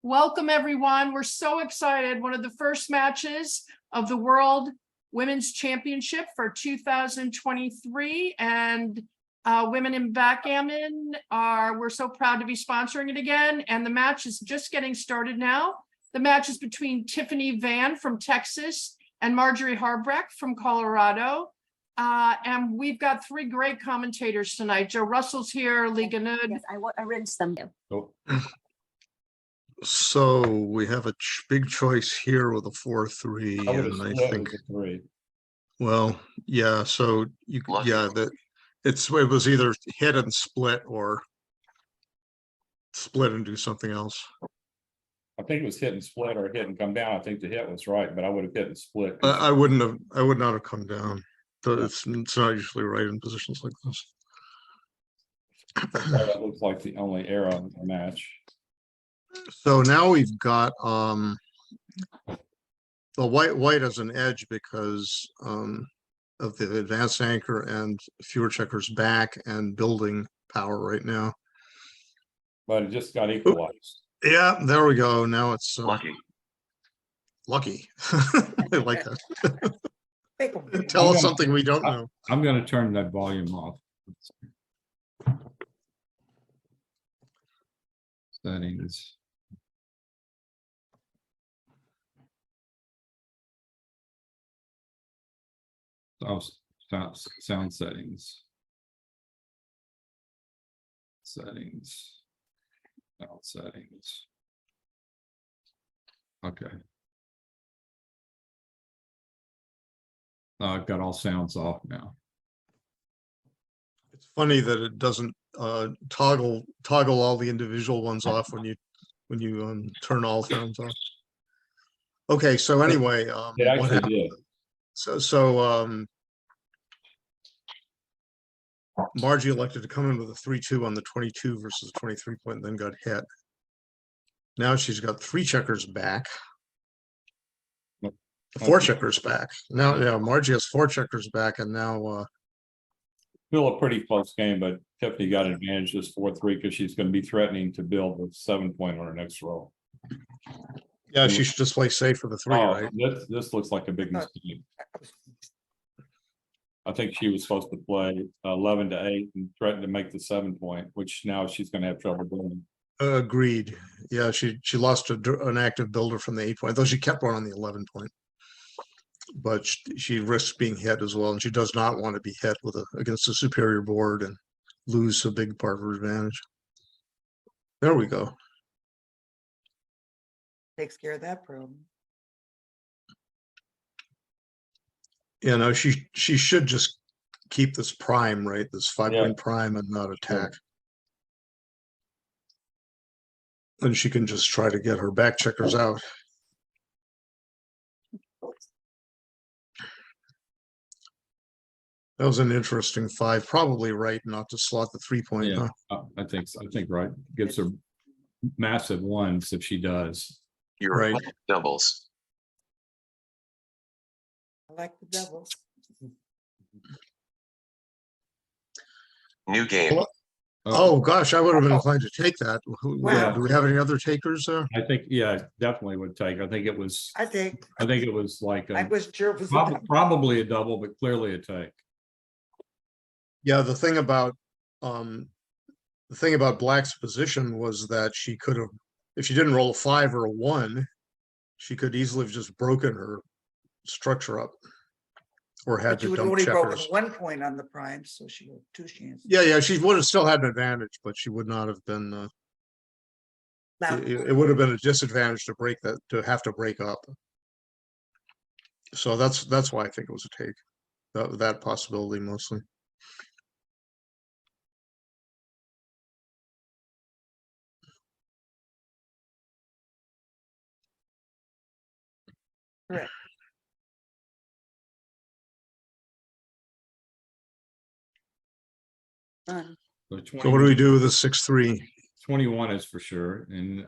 Welcome, everyone. We're so excited. One of the first matches of the World Women's Championship for 2023, and women in backgammon we're so proud to be sponsoring it again. And the match is just getting started now. The match is between Tiffany Van from Texas and Marjie Harbrecht from Colorado. And we've got three great commentators tonight. Joe Russell's here, Lee Genud. Yes, I rinsed them. Oh, So we have a big choice here with a 4-3, I would have and I split think, with the three. well, yeah. So you, yeah, that it was either hit and split or split and do something else. I think it was hit and split or hit and come down. I think the hit was right, but I would have hit and split. I would not have come down. So it's not usually right in positions like this. That looks like the only error in the match. So now we've got the white as an edge because of the advanced anchor and fewer checkers back and building power right now. But it just got equalized. Yeah, there we go. Now it's Lucky. lucky. I like that. Tell us something we don't know. I'm going to turn that volume off. Settings. Oh, sound settings. Settings. Sound settings. Okay. I've got all sounds off now. It's funny that it doesn't toggle all the individual ones off when you turn all sounds off. Okay, so anyway, It actually did. So Marjie elected to come in with a 3-2 on the 22 versus 23 point, and then got hit. Now she's got 3 checkers back. 4 checkers back. Now, yeah, Marjie has 4 checkers back, and now Still a pretty close game, but Tiffany got advantage this 4-3 because she's going to be threatening to build with 7 point on her next roll. yeah, she should just play safe for the 3, Oh, right? this looks like a big mistake. I think she was supposed to play 11 to 8 and threaten to make the 7 point, which now she's going to have trouble doing. Agreed. Yeah, she lost an active builder from the 8 point, though she kept one on the 11 point. But she risks being hit as well, and she does not want to be hit with against a superior board and lose a big part of her advantage. There we go. Takes care of that problem. You know, she should just keep this prime, right? This 5-point prime and not attack. And she can just try to get her back checkers out. That was an interesting 5, probably right not to slot the 3 point. Yeah, Huh? I think right. Gives her massive ones if she does. You're Right. right. Doubles. I like the doubles. New game. Oh gosh, I would have been inclined to take that. Wow. Do we have any other takers there? I think, yeah, definitely would take. I think it was like I a, was sure it was. probably a double, but clearly a take. Yeah, the thing about Black's position was that she could have, if she didn't roll a 5 or a 1, she could easily have just broken her structure up, or had But you to would dump only broken checkers. 1 point on the prime, so she had 2 chances. Yeah, she would have still had an advantage, but she would not have been. Now, It would have been a disadvantage to have to break up. So that's why I think it was a take. That possibility mostly. correct. Done. So what do we do with the 6-3? 21 is for sure, and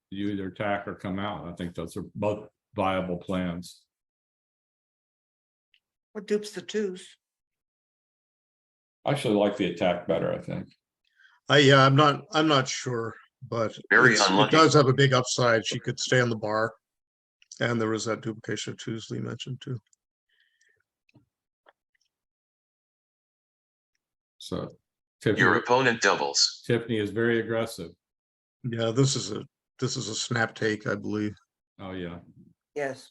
you either attack or come out. I think those are both viable plans. What dupes the 2s? I actually like the attack better, I think. Yeah, I'm not sure. but Very it unlucky. does have a big upside. She could stay on the bar. And there was that duplication of twos Lee mentioned too. So Your Tiffany, opponent doubles. Tiffany is very aggressive. Yeah, this is a snap take, I believe. Oh, yeah. Yes.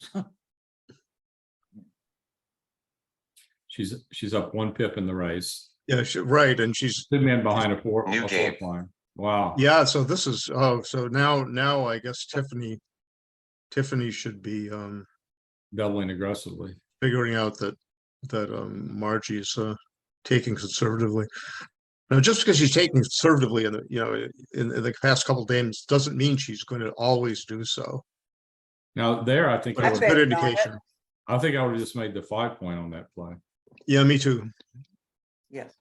She's up 1 pip in the race. Yeah, right, and she's, Two men behind a four New game. line. Wow. yeah, so this is, oh, so now I guess Tiffany should be Doubling aggressively. figuring out that Margie is taking conservatively. Now, just because she's taking conservatively in the in the past couple of games doesn't mean she's going to always do so. Now there, I think But I it's a would, good bet on it. indication. I think I would have just made the 5 point on that play. Yeah, me too. Yes.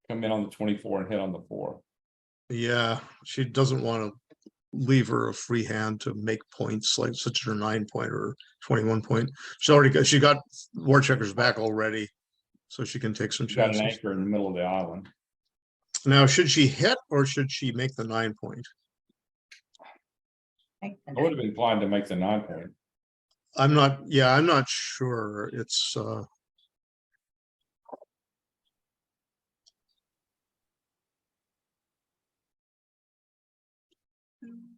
Come in on the 24 and hit on the 4. Yeah, she doesn't want to leave her a free hand to make points like such a 9 point or 21 point. She got war checkers back already, so she can take some She's got an chances. anchor in the middle of the island. Now, should she hit or should she make the 9 point? I would have been inclined to make the 9 point. I'm not sure. It's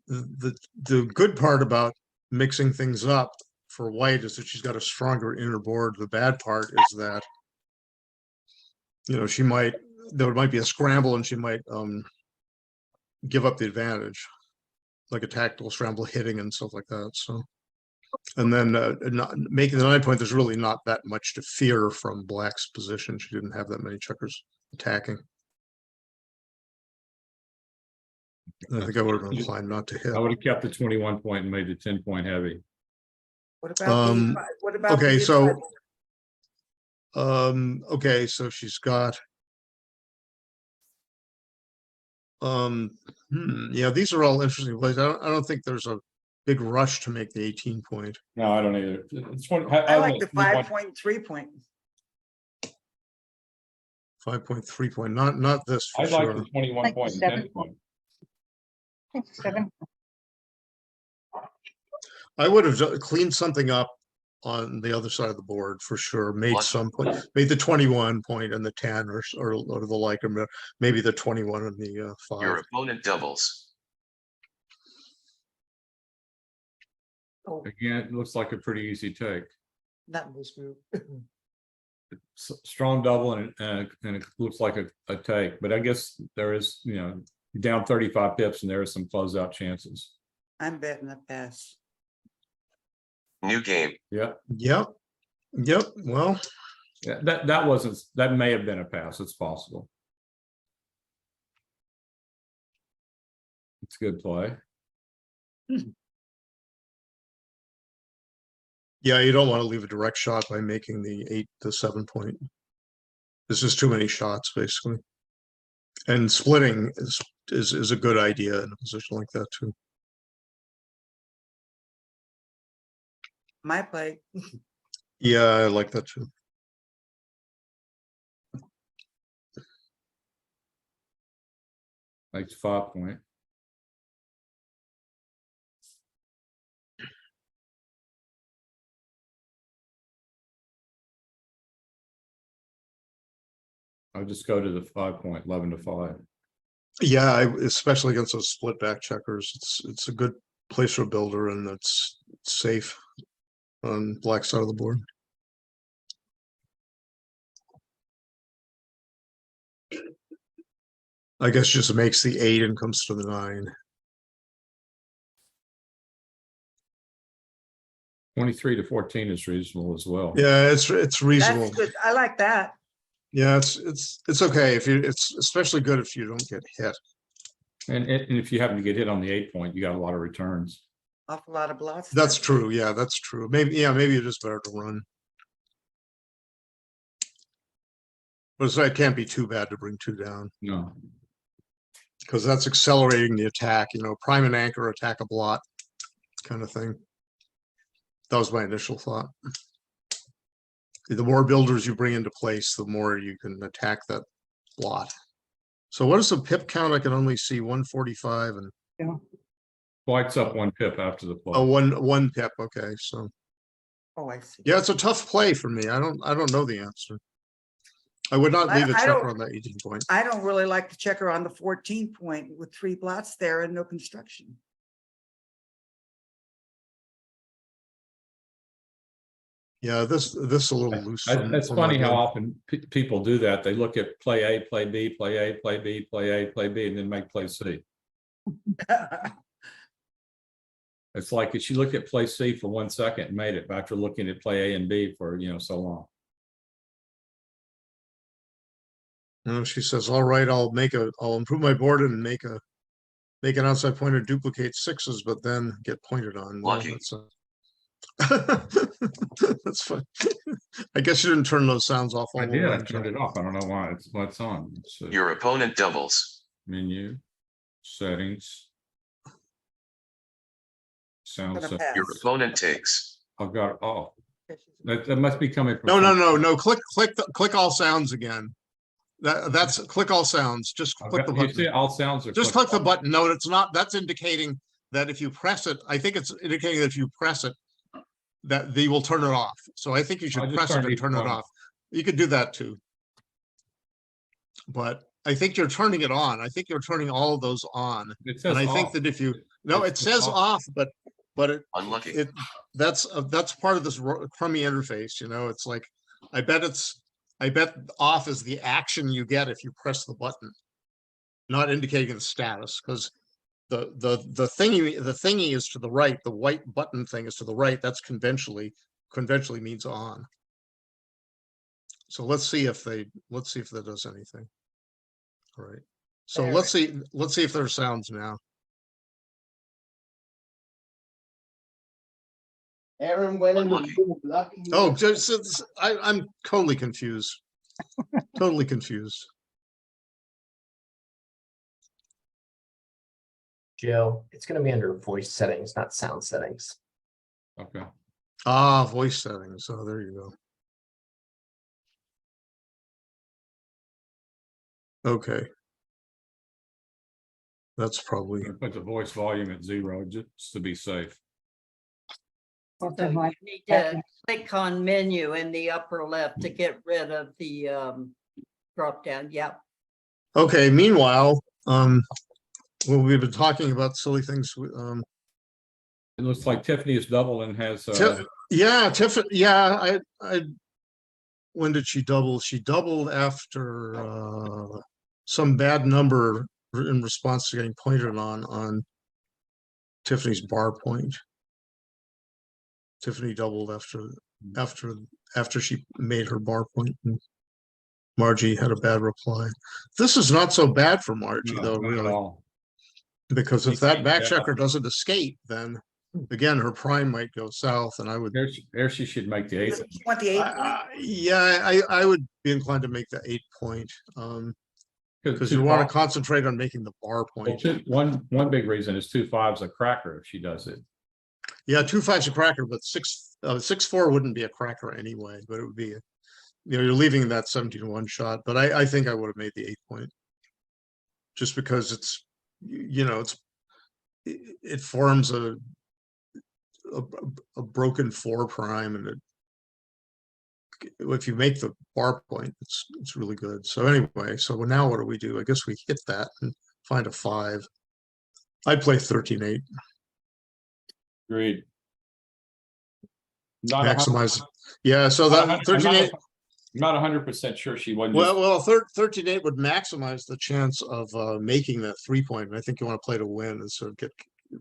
the good part about mixing things up for white is that she's got a stronger inner board. The bad part is that there might be a scramble and she might give up the advantage, like a tactical scramble hitting and stuff like that. So, and then not making the 9 point, there's really not that much to fear from black's position. She didn't have that many checkers attacking. I think I would have been inclined not to hit. I would have kept the 21 point and made the 10 point heavy. What about what about Okay, the so E5? okay, so she's got yeah, these are all interesting plays. I don't think there's a big rush to make the 18 point. No, I don't either. It's one, I like the 5.3 point. 5.3 point, not this for I'd like sure. the 21 Like point and 7 10 point. 7. I would have cleaned something up on the other side of the board for sure. Made What? some point, made the 21 point and the 10 or the like, or maybe the 21 and the 5. Your opponent doubles. Oh, Again, it looks like a pretty easy take. not this group. Strong double and it looks like a take, but I guess there is, down 35 pips and there are some closeout chances. I'm betting a pass. New game. Yeah, Yep. Well, that may have been a pass. It's possible. It's a good play. yeah, you don't want to leave a direct shot by making the 7 point. This is too many shots, basically. And splitting is a good idea in a position like that too. My play. Yeah, I like that too. Makes 5 point. I'll just go to the 5 point, 11 to 5. Yeah, especially against those split back checkers, it's a good place for a builder, and it's safe on black side of the board. I guess just makes the 8 and comes to the 9. 23 to 14 is reasonable as well. Yeah, it's reasonable. That's good. I like that. Yeah, it's okay if it's especially good if you don't get hit. And if you happen to get hit on the 8 point, you got a lot of returns. Awful lot of blots. That's true. Yeah, that's true. Maybe it is better to run. But it can't be too bad to bring 2 down, No. because that's accelerating the attack. Prime and anchor, attack a blot, kind of thing. That was my initial thought. the more builders you bring into place, the more you can attack that lot. So what is the pip count? I can only see 145 and White's up 1 pip after the play. oh, one pip. Okay, so Oh, I see. yeah, it's a tough play for me. I don't know the answer. I would not leave a I checker don't- on that 18 point. I don't really like the checker on the 14 point with 3 blots there and no construction. Yeah, this is a little loose. It's for my funny how board. often people do that. They look at play A, play B, play A, play B, play A, play B, and then make play C. It's like if she looked at play C for 1 second and made it after looking at play A and B for, so long. She says, all right, I'll improve my board and make an outside pointer duplicate sixes, but then get pointed on. Well, Lucky. that's fine. I guess you didn't turn those sounds off. all I the did. way, I turned it off. I don't know why. It's what's on. It's, Your opponent doubles. menu, settings. Sound Gonna set. pass. Your opponent takes. I've got, oh, that must be coming from. No. Click all sounds again. That's click all sounds. Just click the You see, button. all sounds are. Just click the button. No, it's not. That's indicating that if you press it, I think it's indicating that if you press it, that they will turn it off. So I think you I should just press it turned and each turn it one. off. You could do that too. But I think you're turning it on. I think you're turning all of those on. It says And I think off. that if you, no, it It's says off. off, but Unlucky. that's part of this crummy interface, It's like, I bet off is the action you get if you press the button, not indicating the status, because the thingy is to the right, the white button thing is to the right. That's conventionally means on. So let's see if that does anything. All right. So There let's see if there are sounds now. Aaron went in the Unlucky. pool, lucky. Oh, I'm totally confused. Totally confused. Joe, it's going to be under voice settings, not sound settings. Okay. Voice settings. Oh, there you go. Okay. That's probably, Put the voice volume at 0 just to be safe. Or So for you my- need to click on menu in the upper left to get rid of the drop down. Yep. okay. Meanwhile, well, we've been talking about silly things. It looks like Tiffany is double and has, Yeah, Tiffany. Yeah, when did she double? She doubled after some bad number in response to getting pointed on Tiffany's bar point. Tiffany doubled after she made her bar point, and Margie had a bad reply. This is not so bad for Margie, no, though, not at really, all. because if She that can't back get checker up. doesn't escape, then again her prime might go south, and I would. There she should make the 8. You want the 8 point? Yeah, I would be inclined to make the 8 point, because you want to concentrate on making the bar point. One big reason is 2-5's a cracker if she does it. Yeah, 2-5's a cracker, but 6-4 wouldn't be a cracker anyway. But it would be, you're leaving that 17-1 shot. But I think I would have made the 8 point, just because it's, it forms a broken 4 prime, and if you make the bar point, it's really good. So anyway, so now what do we do? I guess we hit that and find a 5. I'd play 13-8. Agreed. Not Maximize. Yeah, so that 13-8. I'm not 100% sure she wasn't. Well, 13-8 would maximize the chance of making that 3 point. And I think you want to play to win instead of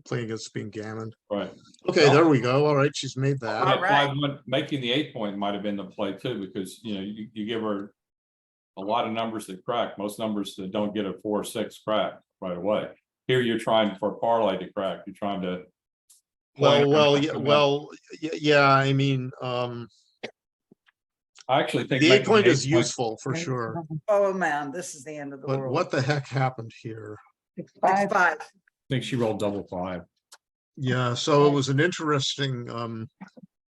playing against being gammoned. Right. Okay, there we go. All right, she's made that. All right. Making the 8 point might have been the play too, because you give her a lot of numbers that crack. Most numbers that don't get a 4-6 crack right away. Here you're trying for a parlay to crack. You're trying to. Yeah. I mean, I actually think the 8 making point the is 8 point useful for sure. Oh, man, this is the end of the But world. what the heck happened here? 5. 5. I think she rolled double 5. Yeah, so it was an interesting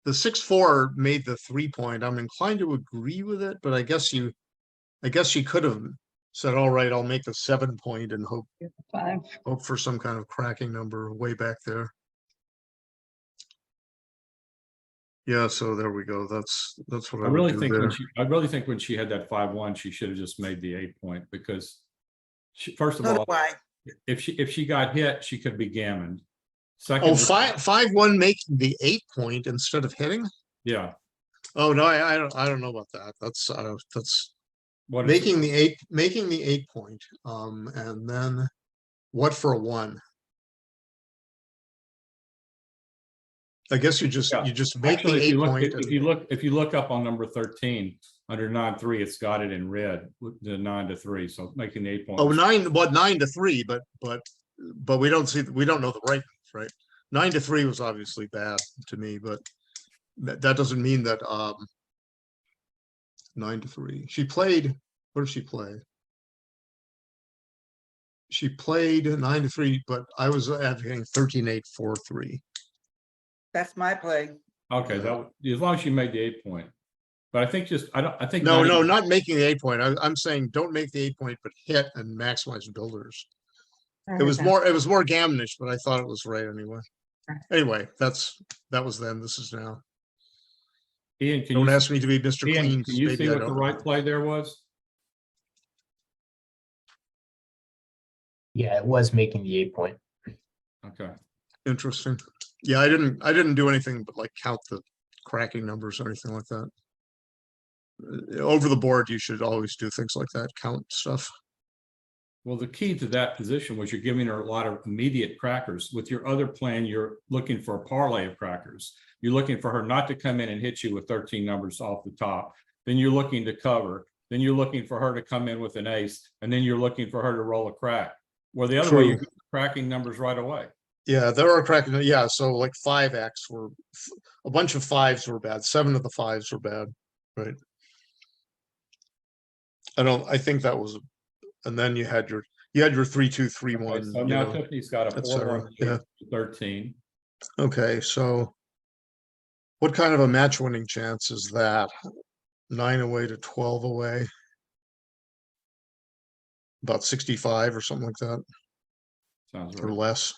the 6-4 made the 3-point. I'm inclined to agree with it, but I guess she could have said, all right, I'll make the 7-point and Five. hope for some kind of cracking number way back there. Yeah, so there we go. That's what I I would really do think there. when she had that 5-1, she should have just made the 8-point because first of So do all, I. if she got hit, she could be gammoned. Oh, Second, 5-1 making the 8-point instead of hitting? yeah. Oh, no, I don't know about that. That's What is it? making the 8-point. And then what for a 1? I guess you just Yeah. make Actually, the 8-point. if you look up on number 13 under 9-3, it's got it in red with the 9-3. So making the 8-point. Oh, 9-3, but we don't know the right, right? 9-3 was obviously bad to me, but that doesn't mean that 9-3. She played, what did she play? She played 9-3, but I was advocating 13-8-4-3. That's my play. Okay, as long as you made the 8-point. But I think I think No, not even- not making the 8-point. I'm saying don't make the 8-point, but hit and maximize builders. It was more gammonish, but I thought it was right anyway. Anyway, that was then. This is now. Ian, can Don't you, ask me to be Mr. Ian, Clean. can you Maybe see I what the don't right know. play there was? Yeah, it was making the 8-point. Okay. Interesting. Yeah, I didn't do anything but like count the cracking numbers or anything like that. Over the board, you should always do things like that, count stuff. Well, the key to that position was you're giving her a lot of immediate crackers. With your other plan, you're looking for a parlay of crackers. You're looking for her not to come in and hit you with 13 numbers off the top. Then you're looking to cover. Then you're looking for her to come in with an ace. And then you're looking for her to roll a crack. Where the other way, you're cracking numbers right away. Yeah, there are cracking. Yeah, so like 5x were a bunch of 5s were bad. 7 of the 5s were bad, right? I think that was, and then you had your 3-2-3-1. Okay, so now Tiffany's got a etc. 4-1 Yeah. 13. Okay, so what kind of a match winning chance is that? 9 away to 12 away. About 65 or something like that, Sounds or right. less.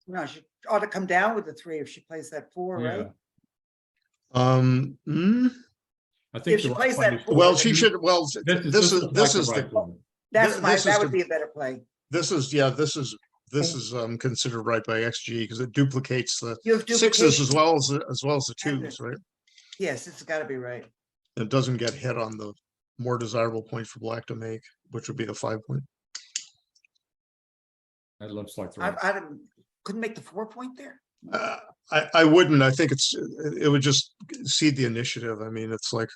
No, she ought to come down with the 3 if she plays that 4, right? I think If she the plays right that play Well, she should, well, this is the right play. that would be a better play. this is considered right by XG because it duplicates the You have 6s duplication. as well as the And 2s, right? Yes, it's gotta be right. It doesn't get hit on the more desirable point for black to make, which would be the 5-point. That looks like the I, right. I couldn't make the 4-point there. I wouldn't. I think it would just cede the initiative. I mean, it's like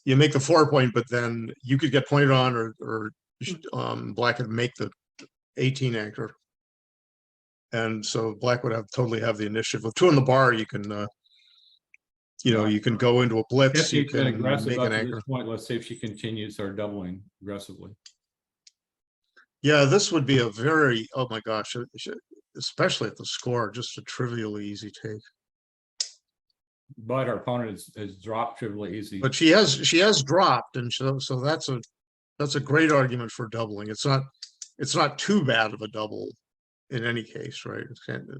you make the 4-point, but then you could get pointed on, or black could make the 18 anchor, and so black would totally have the initiative. With 2 on the bar, you can you can go into a blitz. Tiffany's You been can aggressive make up an to anchor. this point. Let's see if she continues her doubling aggressively. Yeah, this would be a very, oh my gosh, especially at the score, just a trivially easy take. But our opponent has dropped trivially easy. But she has dropped, and so that's a great argument for doubling. It's not too bad of a double in any case, right?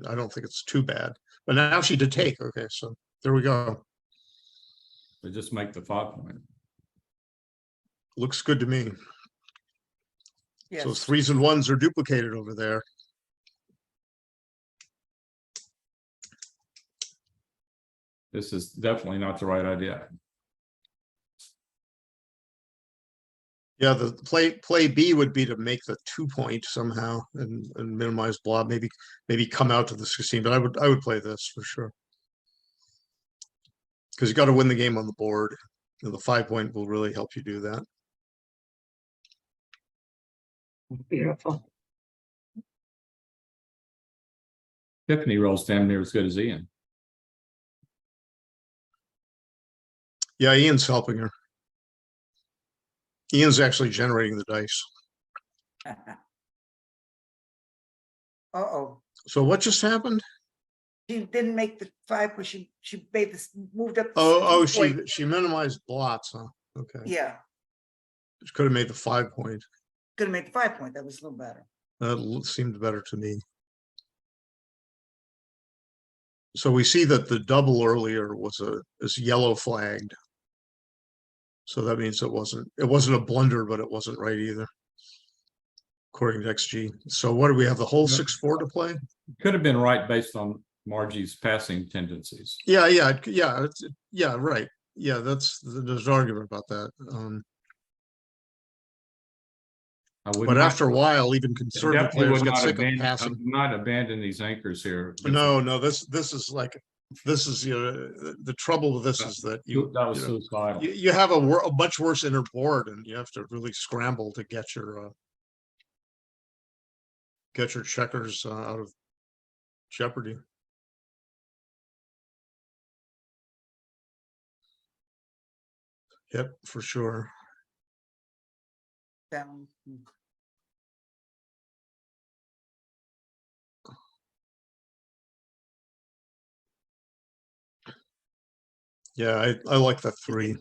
I don't think it's too bad. But now she did take. Okay, so there we go. To just make the 5-point. Looks good to me. Yes. So 3s and 1s are duplicated over there. This is definitely not the right idea. Yeah, the play B would be to make the 2-point somehow and minimize blob. Maybe come out to the 16. But I would play this for sure. Because you got to win the game on the board. And the 5-point will really help you do that. Beautiful. Tiffany rolls damn near as good as Ian. Yeah, Ian's helping her. Ian's actually generating the dice. Uh-oh. So what just happened? She didn't make the 5, but she made this, moved up. the Oh, 16 point. she minimized blots, huh? Okay. Yeah, She could have made the 5 point. could have made the 5 point. That was a little better. That seemed better to me. So we see that the double earlier is yellow flagged. So that means it wasn't a blunder, but it wasn't right either. According to XG. So what do we have? The whole 6-4 to play? Could have been right based on Margie's passing tendencies. Yeah, right. Yeah, there's an argument about that. I would But not- after a while, even conservative definitely players would get not sick of abandon- I passing. would not abandon these anchors here. No, this is the trouble with this is that That was you know, suicidal. you have a much worse inner board, and you have to really scramble to get your checkers out of jeopardy. Yep, for sure. Down. Yeah, I like that 3.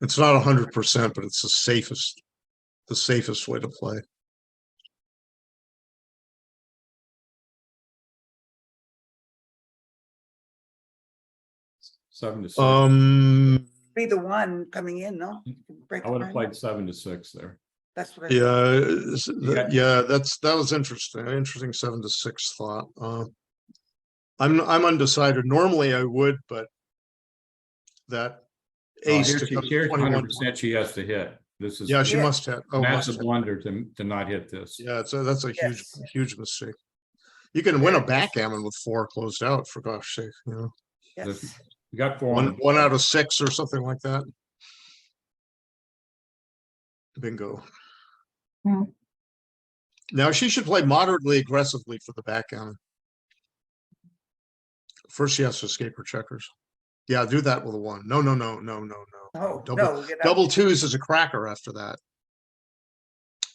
It's not 100%, but it's the safest way to play. Seven to six. Be the one coming in, no? Break I the would have line. played 7 to 6 there. That's what I. Yeah, that was interesting. Interesting 7 to 6 thought. I'm undecided. Normally I would, but that ace to come to Here's 21. 100% she has to hit. This is Yeah, she Yeah. must have. Oh, must massive have. blunder to not hit this. Yeah, that's a Yes. huge mistake. You can win a There it is. backgammon with 4 closed out, for gosh sake, you know. Yes. You got 4 on One out of 6 or something like that. Bingo. Hmm. Now she should play moderately aggressively for the backgammon. First, she has to escape her checkers. Yeah, do that with a 1. No. Oh, Double no. you're not- double 2s is a cracker after that.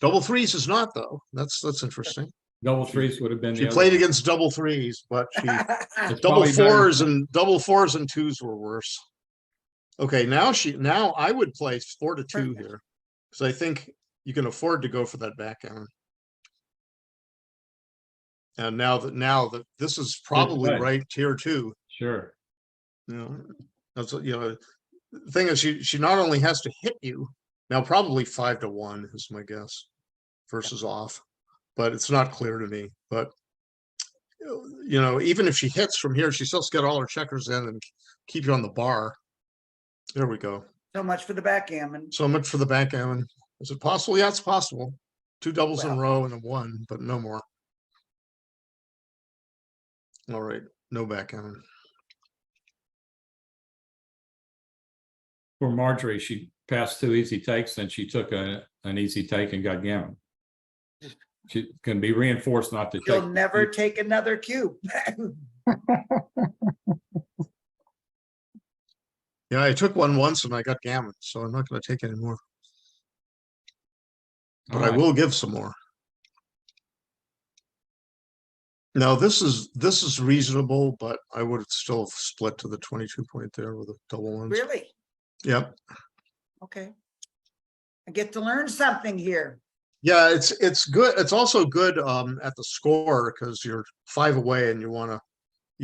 Double 3s is not though. That's interesting. double 3s would have been. She the other played one. against double 3s, but she It's double probably better 4s than- and double 4s and 2s were worse. Okay, now I would play 4 to 2 Perfect. here. Because I think you can afford to go for that backgammon. And now that this is probably play. right tier 2. Sure. You know, that's the thing is she not only has to hit you now, probably 5 to 1 is my guess versus off, but it's not clear to me. But even if she hits from here, she still has to get all her checkers in and keep you on the bar. There we go. So much for the backgammon. So much for the backgammon. Is it possible? Yeah, it's possible. 2 doubles in a Well. row and a 1, but no more. All right, no backgammon. For Marjorie, she passed 2 easy takes, then she took an easy take and got gammon. She can be reinforced not to You'll take. never take another cube. Yeah, I took one once and I got gammon, so I'm not going to take any more. But I Alright. will give some more. Now this is reasonable, but I would still split to the 22 point there with a double ones. Really? Yep. Okay. I get to learn something here. Yeah, it's good. It's also good at the score because you're 5 away and you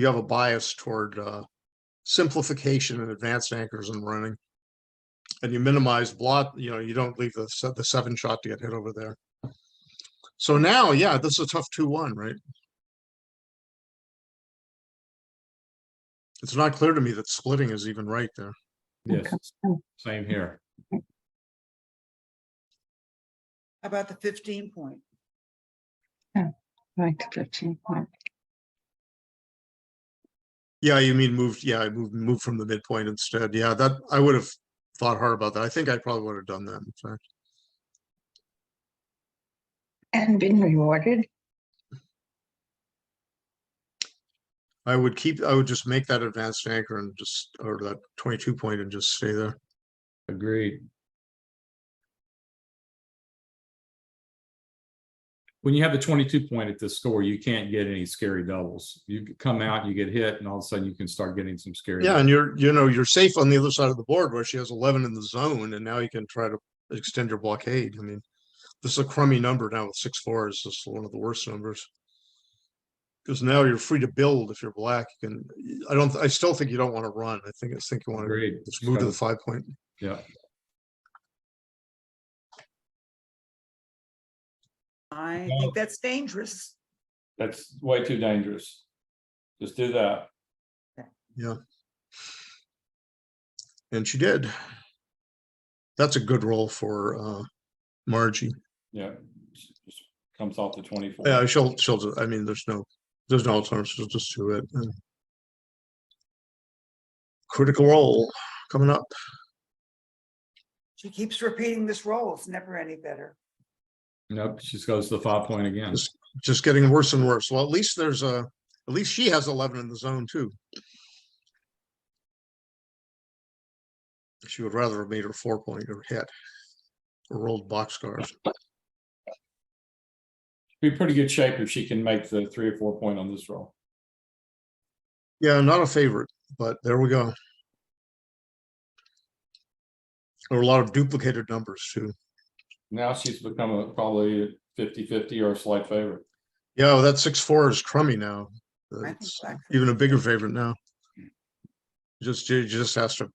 have a bias toward simplification and advanced anchors and running. And you minimize blot, you don't leave the 7 shot to get hit over there. So now, yeah, this is a tough 2-1, right? It's not clear to me that splitting is even right there. Yes, same here. How about the 15 point? Right, 15 point. Yeah, you mean moved? Yeah, I moved from the midpoint instead. Yeah, that I would have thought hard about that. I think I probably would have done that, in fact. And been rewarded. I would just make that advanced anchor and or that 22 point and just stay there. Agreed. when you have the 22 point at this score, you can't get any scary doubles. You come out, you get hit, and all of a sudden you can start getting some scary. Yeah, doubles. and you're safe on the other side of the board where she has 11 in the zone, and now you can try to extend your blockade. I mean, this is a crummy number now with 6-4 is just one of the worst numbers. Because now you're free to build if you're black. You can, I still think you don't want to run. I think you want to Agreed. just move to the So, 5 point. yeah. I think that's dangerous. That's way too dangerous. Just do that. Yeah. And she did. That's a good roll for Marjie. Yeah. Just comes off the 24. Yeah, she'll I mean, there's no alternative. She'll just do it. And critical roll coming up. She keeps repeating this roll. It's never any better. Nope, she goes to the 5 point again. Just getting worse and worse. Well, at least she has 11 in the zone too. She would rather have made her 4 point or hit or rolled boxcars. Be pretty good shape if she can make the 3 or 4 point on this roll. Yeah, not a favorite, but there we go. There were a lot of duplicated numbers too. Now she's become probably a 50-50 or a slight favorite. Yeah, well, that 6-4 is crummy now. I think It's black- even a bigger favorite now. You just has to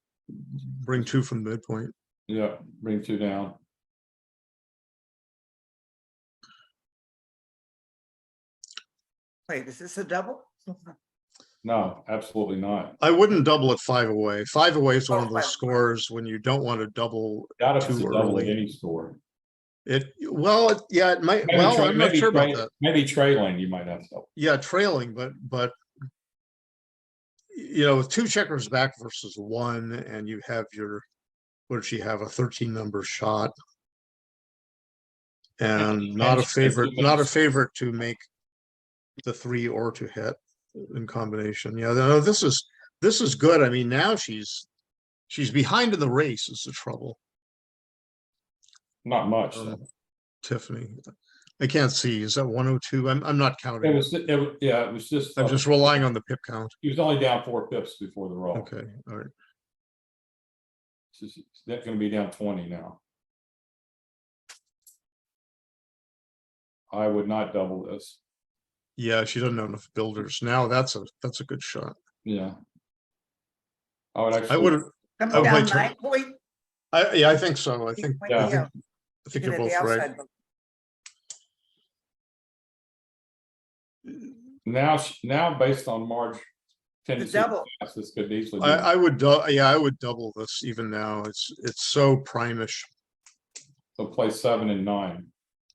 bring 2 from the midpoint. Yeah, bring 2 down. Wait, is this a double? No, absolutely not. I wouldn't double it 5 away. 5 away is one of Oh, those 5 away. scores when you don't want to double Got too to double at early. any score. Yeah, it might. Maybe Well, I'm not sure about that. Maybe trailing, you might have to. Yeah, trailing, but with 2 checkers back versus 1, and you have what did she have, a 13 number shot, and not a favorite to make the 3 or to hit in combination. Yeah, no, this is good. I mean, now she's behind in the race is the trouble. Not much. Though. Tiffany, I can't see. Is that 102? I'm not counting. It was just. I'm just relying on the pip count. He was only down 4 pips before the roll. Okay, all right. That's going to be down 20 now. I would not double this. Yeah, she doesn't have enough builders. Now that's a good shot. Yeah. I would actually. I would have. Coming I would play down turn- 9 point. I think so. I think Yeah. I think Even you're at the both right. outside. Now based on Marge tendency, double. this could easily. Be, I would double this even now. It's so primish. so play 7 and 9.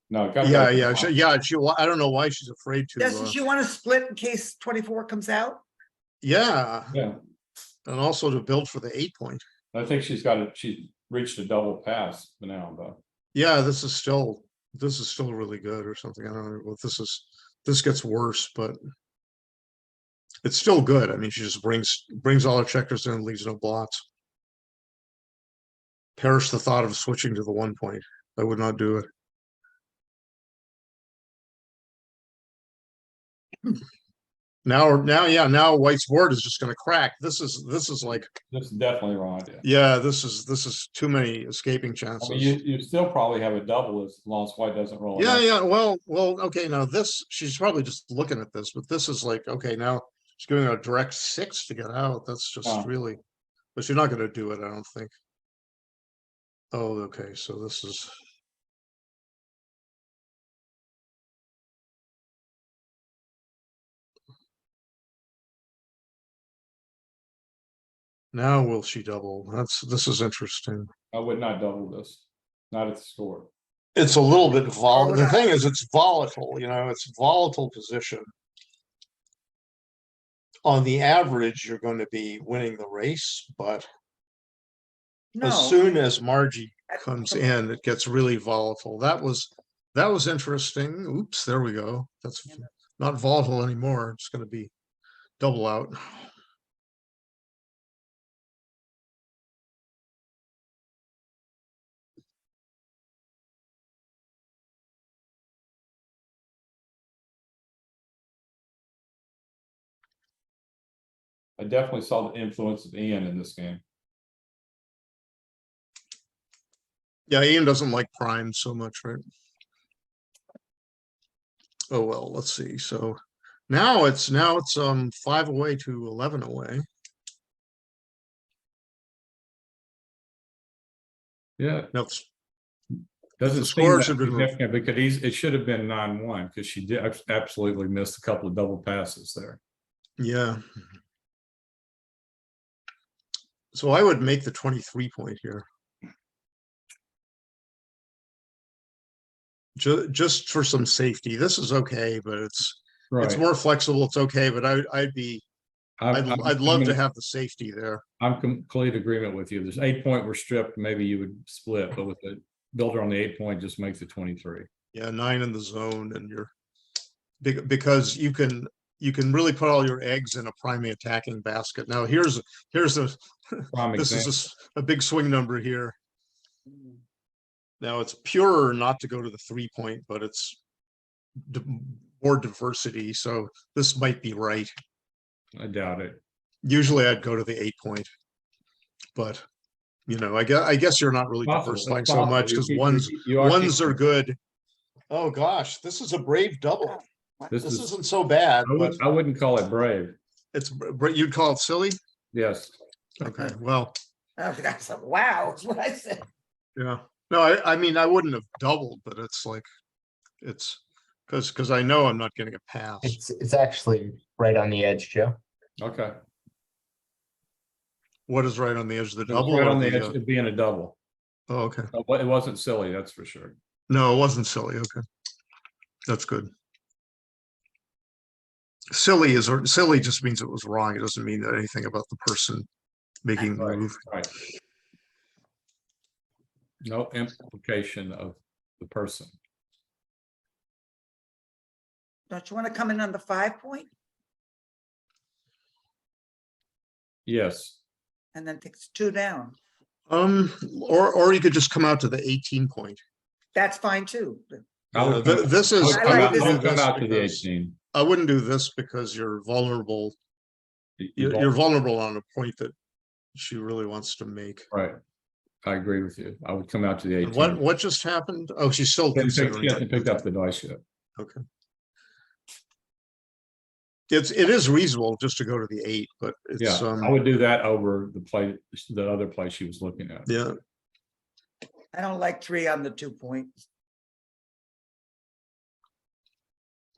No, it gotta Yeah, go yeah, to I don't know why she's afraid to. Doesn't she want to split in case 24 comes out? Yeah, Yeah, and also to build for the 8 point. I think she's reached a double pass now, though. Yeah, this is still really good or something. I don't know what this gets worse, but it's still good. I mean, she just brings all her checkers in and leaves no blots. Perish the thought of switching to the 1 point. I would not do it. Now White's board is just going to crack. This is like, This is definitely the wrong idea. yeah, this is too many escaping I chances. mean, you still probably have a double as long as White doesn't roll. Yeah, enough. yeah. Well, okay. Now she's probably just looking at this, but this is like, okay, now she's giving her a direct 6 to get out. That's just Oh. really, but she's not going to do it, I don't think. Oh, okay. So this is. Now will she double? This is interesting. I would not double this. Not at the score. It's a little bit volatile. The thing is, it's volatile, it's a volatile position. On the average, you're going to be winning the race, but No. as soon as Marjie comes in, it gets really volatile. That was interesting. Oops, there we go. That's not volatile anymore. It's going to be double out. I definitely saw the influence of Ian in this game. Yeah, Ian doesn't like prime so much, right? Oh, well, let's see. So now it's 5 away to 11 away. Yeah, Now it's doesn't the seem scores that have been significant because it should have been 9-1 because she did absolutely missed a couple of double passes there. yeah. So I would make the 23 point here. Just for some safety. This is okay, but it's Right. more flexible. It's okay, but I'd love to gonna- have the safety there. I'm complete agreement with you. There's 8 point were stripped, maybe you would split, but with the builder on the 8 point just makes it 23. Yeah, 9 in the zone, and you're because you can really put all your eggs in a primary attacking basket. Now here's a Prime this example. is a big swing number here. Now it's purer not to go to the 3 point, but it's more diversity. So this might be right. I doubt it. Usually I'd go to the 8 point, but you know, I guess you're not really Possible. diversifying It's so possible. much because You ones keep- are good. Oh gosh, this is a brave double. This This is, isn't so bad, but I wouldn't call it brave. you'd call it silly. Yes. Okay, well, Oh, that's a wow, is what I said. yeah. No, I mean, I wouldn't have doubled, but it's like, it's because I know I'm not getting a pass. It's actually right on the edge, Joe. Okay. What is right on the edge of the It's double? right or on the the, edge of being a double. Oh, okay. It wasn't silly, that's for sure. No, it wasn't silly. Okay. That's good. Silly just means it was wrong. It doesn't mean anything about the person making the Right, move. right. No implication of the person. Don't you want to come in on the 5 point Yes. and then takes 2 down? Or you could just come out to the 18 point. That's fine too. I would Yeah, come- this is- I like this. I would come out to the because- 18. I wouldn't do this because you're vulnerable. You- You're vulnerable on a point that she really wants to make. Right. I agree with you. I would come out to the 18. And what just happened? Oh, she's still She considering. hasn't picked up the dice yet. Okay. It is reasonable just to go to the 8, but it's Yeah, I would do that over the other play she was looking at. yeah. I don't like 3 on the 2 point.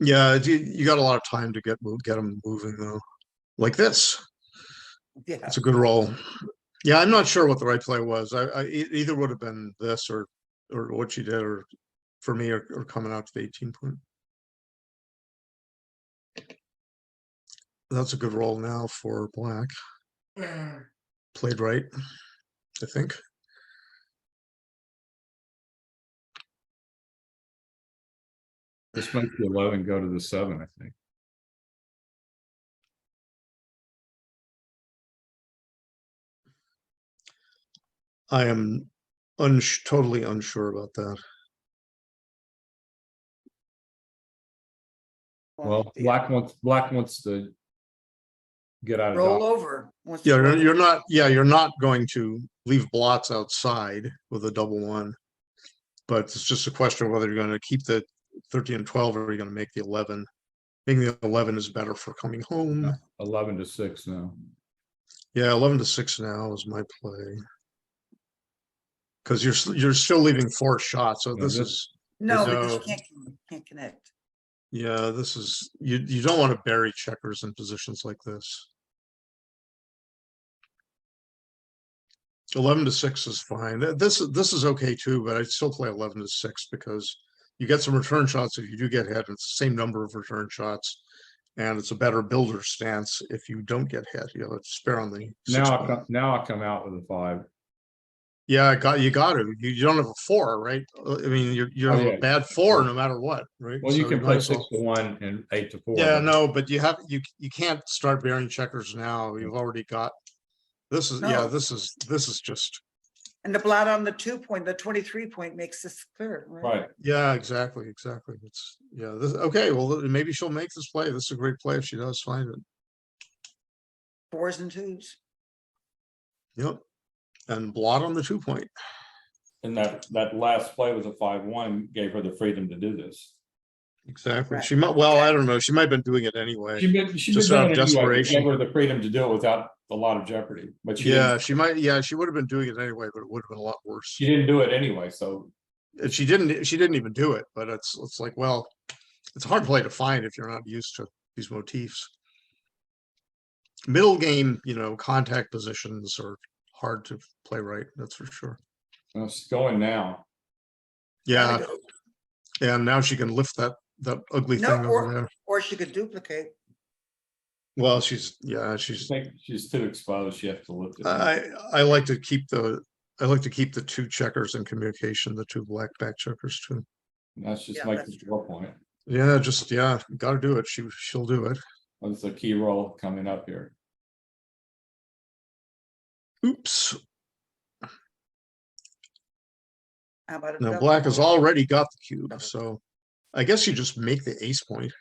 Yeah, you got a lot of time to get them moving though. Like this. Yeah, It's a good roll. Yeah, I'm not sure what the right play was. It either would have been this or what she did, or for me, or coming out to the 18 point. That's a good roll now for black. Played right, I think. This makes the 11 go to the 7, I think. I am totally unsure about that. Well, yeah. black wants to get out of Roll dodge. over. Once Yeah, you roll you're not. Yeah, you're not going to leave blots outside with a double 1, but it's just a question of whether you're going to keep the 13 and 12, or you're going to make the 11. Making the 11 is better for coming home. 11 to 6 now. Yeah, 11 to 6 now is my play. Because you're still leaving 4 shots, so Yeah, this this- is No, No. because you can't connect. yeah, this is you don't want to bury checkers in positions like this. 11 to 6 is fine. This is okay too, but I'd still play 11 to 6 because you get some return shots if you do get hit. It's the same number of return shots, and it's a better builder stance if you don't get hit. You have a spare on the 6 point. Now I come out with a 5. Yeah, you got to. You don't have a 4, right? I mean, you have yeah. a bad 4 no matter what, right? Well, you So can might play as 6 well- to 1 and 8 to 4. Yeah, but- no, but you can't start bearing checkers now. You've already got. This is yeah. No. This is just And the blot on the 2 point, the 23 point makes this clear, right? Right. yeah. Exactly. It's yeah. This okay. Well, maybe she'll make this play. This is a great play if she does find it. 4s and 2s. Yep. And blot on the 2-point. And that last play was a 5-1, gave her the freedom to do this. Exactly. Right. She might, well, I don't know. She might have been doing it anyway. She's Just been out doing of it anyway, but desperation. gave her the freedom to do it without a lot of jeopardy, but she Yeah, didn't, she might, yeah, she would have been doing it anyway, but it would have been a lot worse. she didn't do it anyway, so. And she didn't even do it, but it's like, well, it's a hard play to find if you're not used to these motifs. Middle game, you know, contact positions are hard to play right, that's for sure. It's going now. Yeah, Gotta and now she can lift that ugly No, thing over there. Or she could duplicate. Well, she's I think she's too exposed. She has to lift it. I like to keep the 2 checkers in communication, the 2 black back checkers too. That's just Yeah, make that's the 4-point. Yeah, gotta do it. She'll do it. That's a key role coming up here. Oops. How about a Now double? black has already got the cube, so I guess you just make the ace point.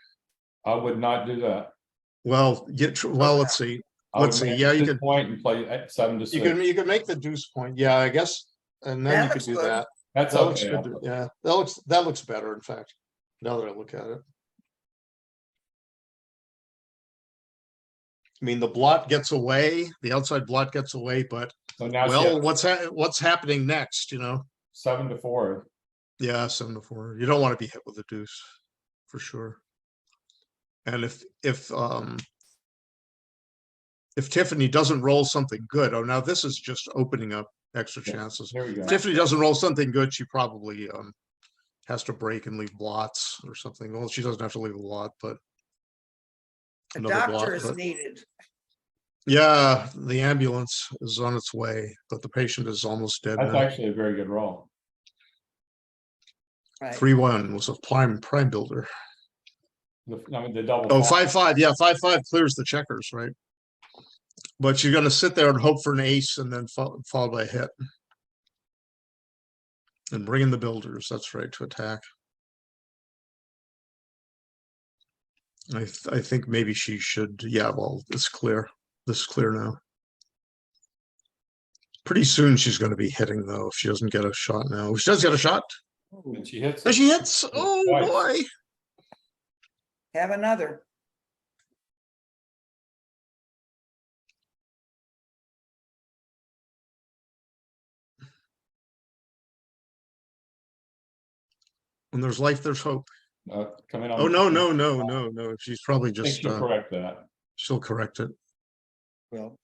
I would not do that. Well, well, let's see. I would Let's see. make Yeah, a you 2-point and play at 7 to 6. you can make the deuce point. Yeah, I guess. And then That you could looks do good. that. That's That looks okay. good. Yeah, that looks better, in fact, now that I look at it. I mean, the blot gets away, the outside blot gets away, but So now well, she has what's happening next, you know? 7 to 4. Yeah, 7 to 4. You don't want to be hit with a deuce, for sure. And if Tiffany doesn't roll something good, oh, now this is just opening up extra Yeah, chances. Here we go. If Tiffany doesn't roll something good, she probably has to break and leave blots or something. Well, she doesn't have to leave a lot, but A another doctor block, is but- needed. yeah, the ambulance is on its way, but the patient is almost dead That's now. actually a very good roll. Right. 3-1 was a prime builder. I mean, the double. Oh, 5-5, yeah, 5-5 clears the checkers, right? But you're gonna sit there and hope for an ace and then followed by a hit. And bring in the builders, that's right, to attack. I think maybe she should, yeah, well, it's clear. This is clear now. Pretty soon she's gonna be hitting though, if she doesn't get a shot now. She does get a shot. And she hits. And it. she hits, oh Twice. boy. Have another. When there's life, there's hope. Coming on. Oh, no. She's probably I think just, she'll correct that. she'll correct it. Well,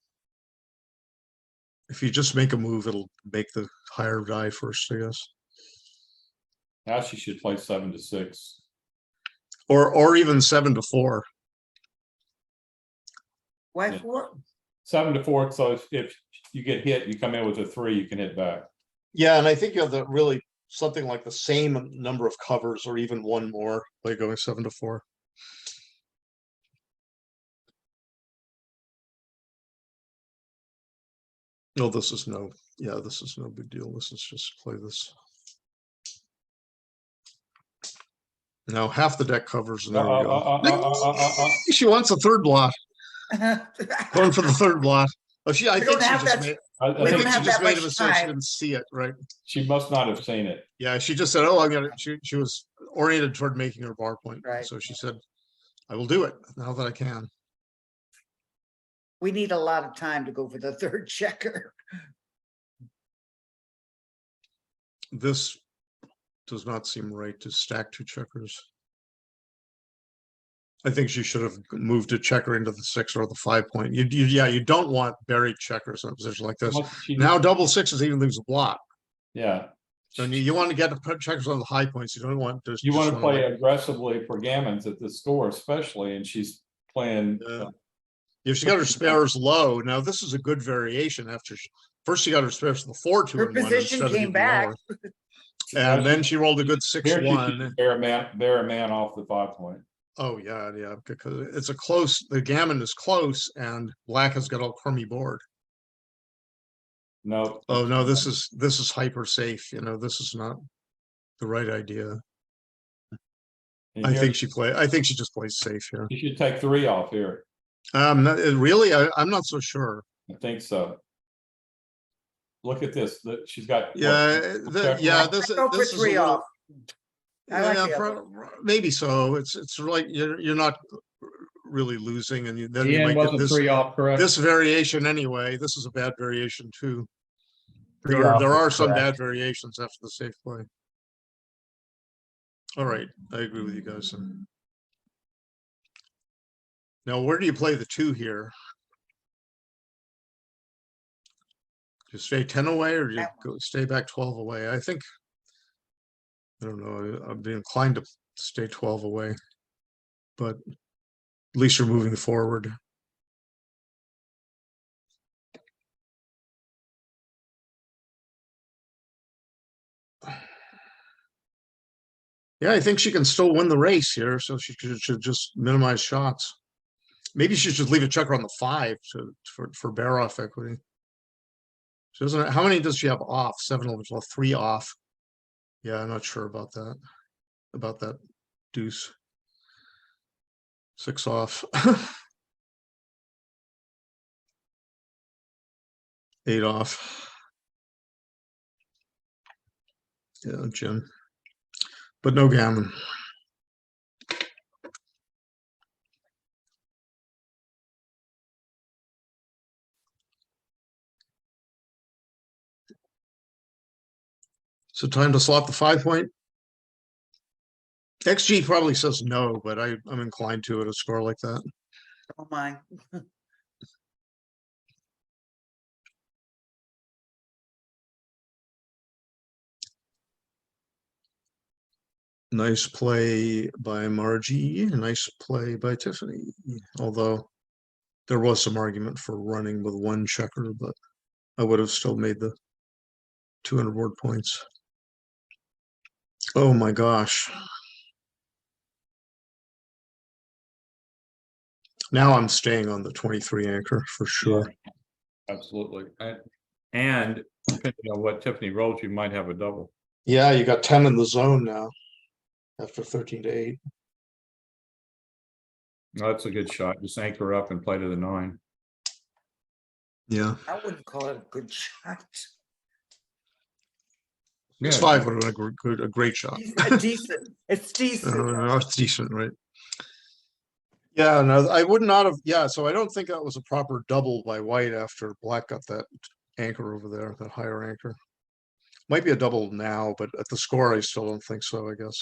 If you just make a move, it'll make the higher die first, I guess. Now she should play 7 to 6. Or even 7 to 4. why Yeah. 4? 7 to 4. So if you get hit, you come in with a 3, you can hit back. Yeah, and I think you have the really something like the same number of covers or even one more by going 7 to 4. No, this is no big deal. This is just play this. Now half the deck covers and there we go. She wants a third blot. Going for the third blot. Oh, I We think don't she have just that- made, I I We think don't think she have just that made a much mistake. She time. didn't see it, right? she must not have seen it. Yeah, she just said, oh, she was oriented toward making her bar point. Right. So she said, I will do it now that I can. We need a lot of time to go for the third checker. This does not seem right to stack 2 checkers. I think she should have moved a checker into the 6 or the 5 point. You don't want buried checkers in a position like this. Now double 6s even leaves a block. Yeah. And you want to get to put checkers on the high points. You don't want to. You want to play aggressively for gammons at the score, especially, and she's playing. If she got her spares low, now this is a good variation after first she got her spares the 4, 2, Her and 1 position instead of came even back. lower. And then she rolled a good Here she 6-1. could bear a man off the 5 point. Oh yeah, because it's a close. The gammon is close, and black has got a crummy board. No. Oh no, this is hyper safe. You know, this is not the right idea. And I here think she just plays safe here. You should take 3 off here. Really, I'm not so sure. I think so. Look at this, that she's got. what, Yeah, check yeah, mark? this Go for is a three little. off. I like Yeah, the other. maybe so. It's like you're not really losing, and then you Ian might get wasn't this 3 off, correct? this variation anyway. This is a bad variation too. Three off There is are some bad correct. variations after the safe play. All right, I agree with you guys. Now, where do you play the 2 here? Do you stay 10 away or do you stay back 12 away? I think, I don't know, I'd be inclined to stay 12 away, but at least you're moving forward. Yeah, I think she can still win the race here, so she should just minimize shots. Maybe she should leave a checker on the 5 for bear off equity. She doesn't. How many does she have off? 7 over 12, 3 off. Yeah, I'm not sure about that. About that deuce. 6 off. 8 off. Yeah, Jim. But no gammon. So time to slot the 5 point. XG probably says no, but I'm inclined to at a score like that. Oh, my. Nice play by Margie, nice play by Tiffany. Although there was some argument for running with 1 checker, but I would have still made the 200 board points. Oh my gosh. Now I'm staying on the 23 anchor for sure. Absolutely. And depending on what Tiffany rolls, you might have a double. Yeah, you got 10 in the zone now after 13 to 8. No, that's a good shot. Just anchor up and play to the 9. Yeah. I wouldn't call it a good shot. It's Yeah. 5 would have been a great shot. Decent. It's decent. It's decent, right? Yeah, no, I would not have. Yeah, so I don't think that was a proper double by white after black got that anchor over there, that higher anchor. Might be a double now, but at the score, I still don't think so, I guess.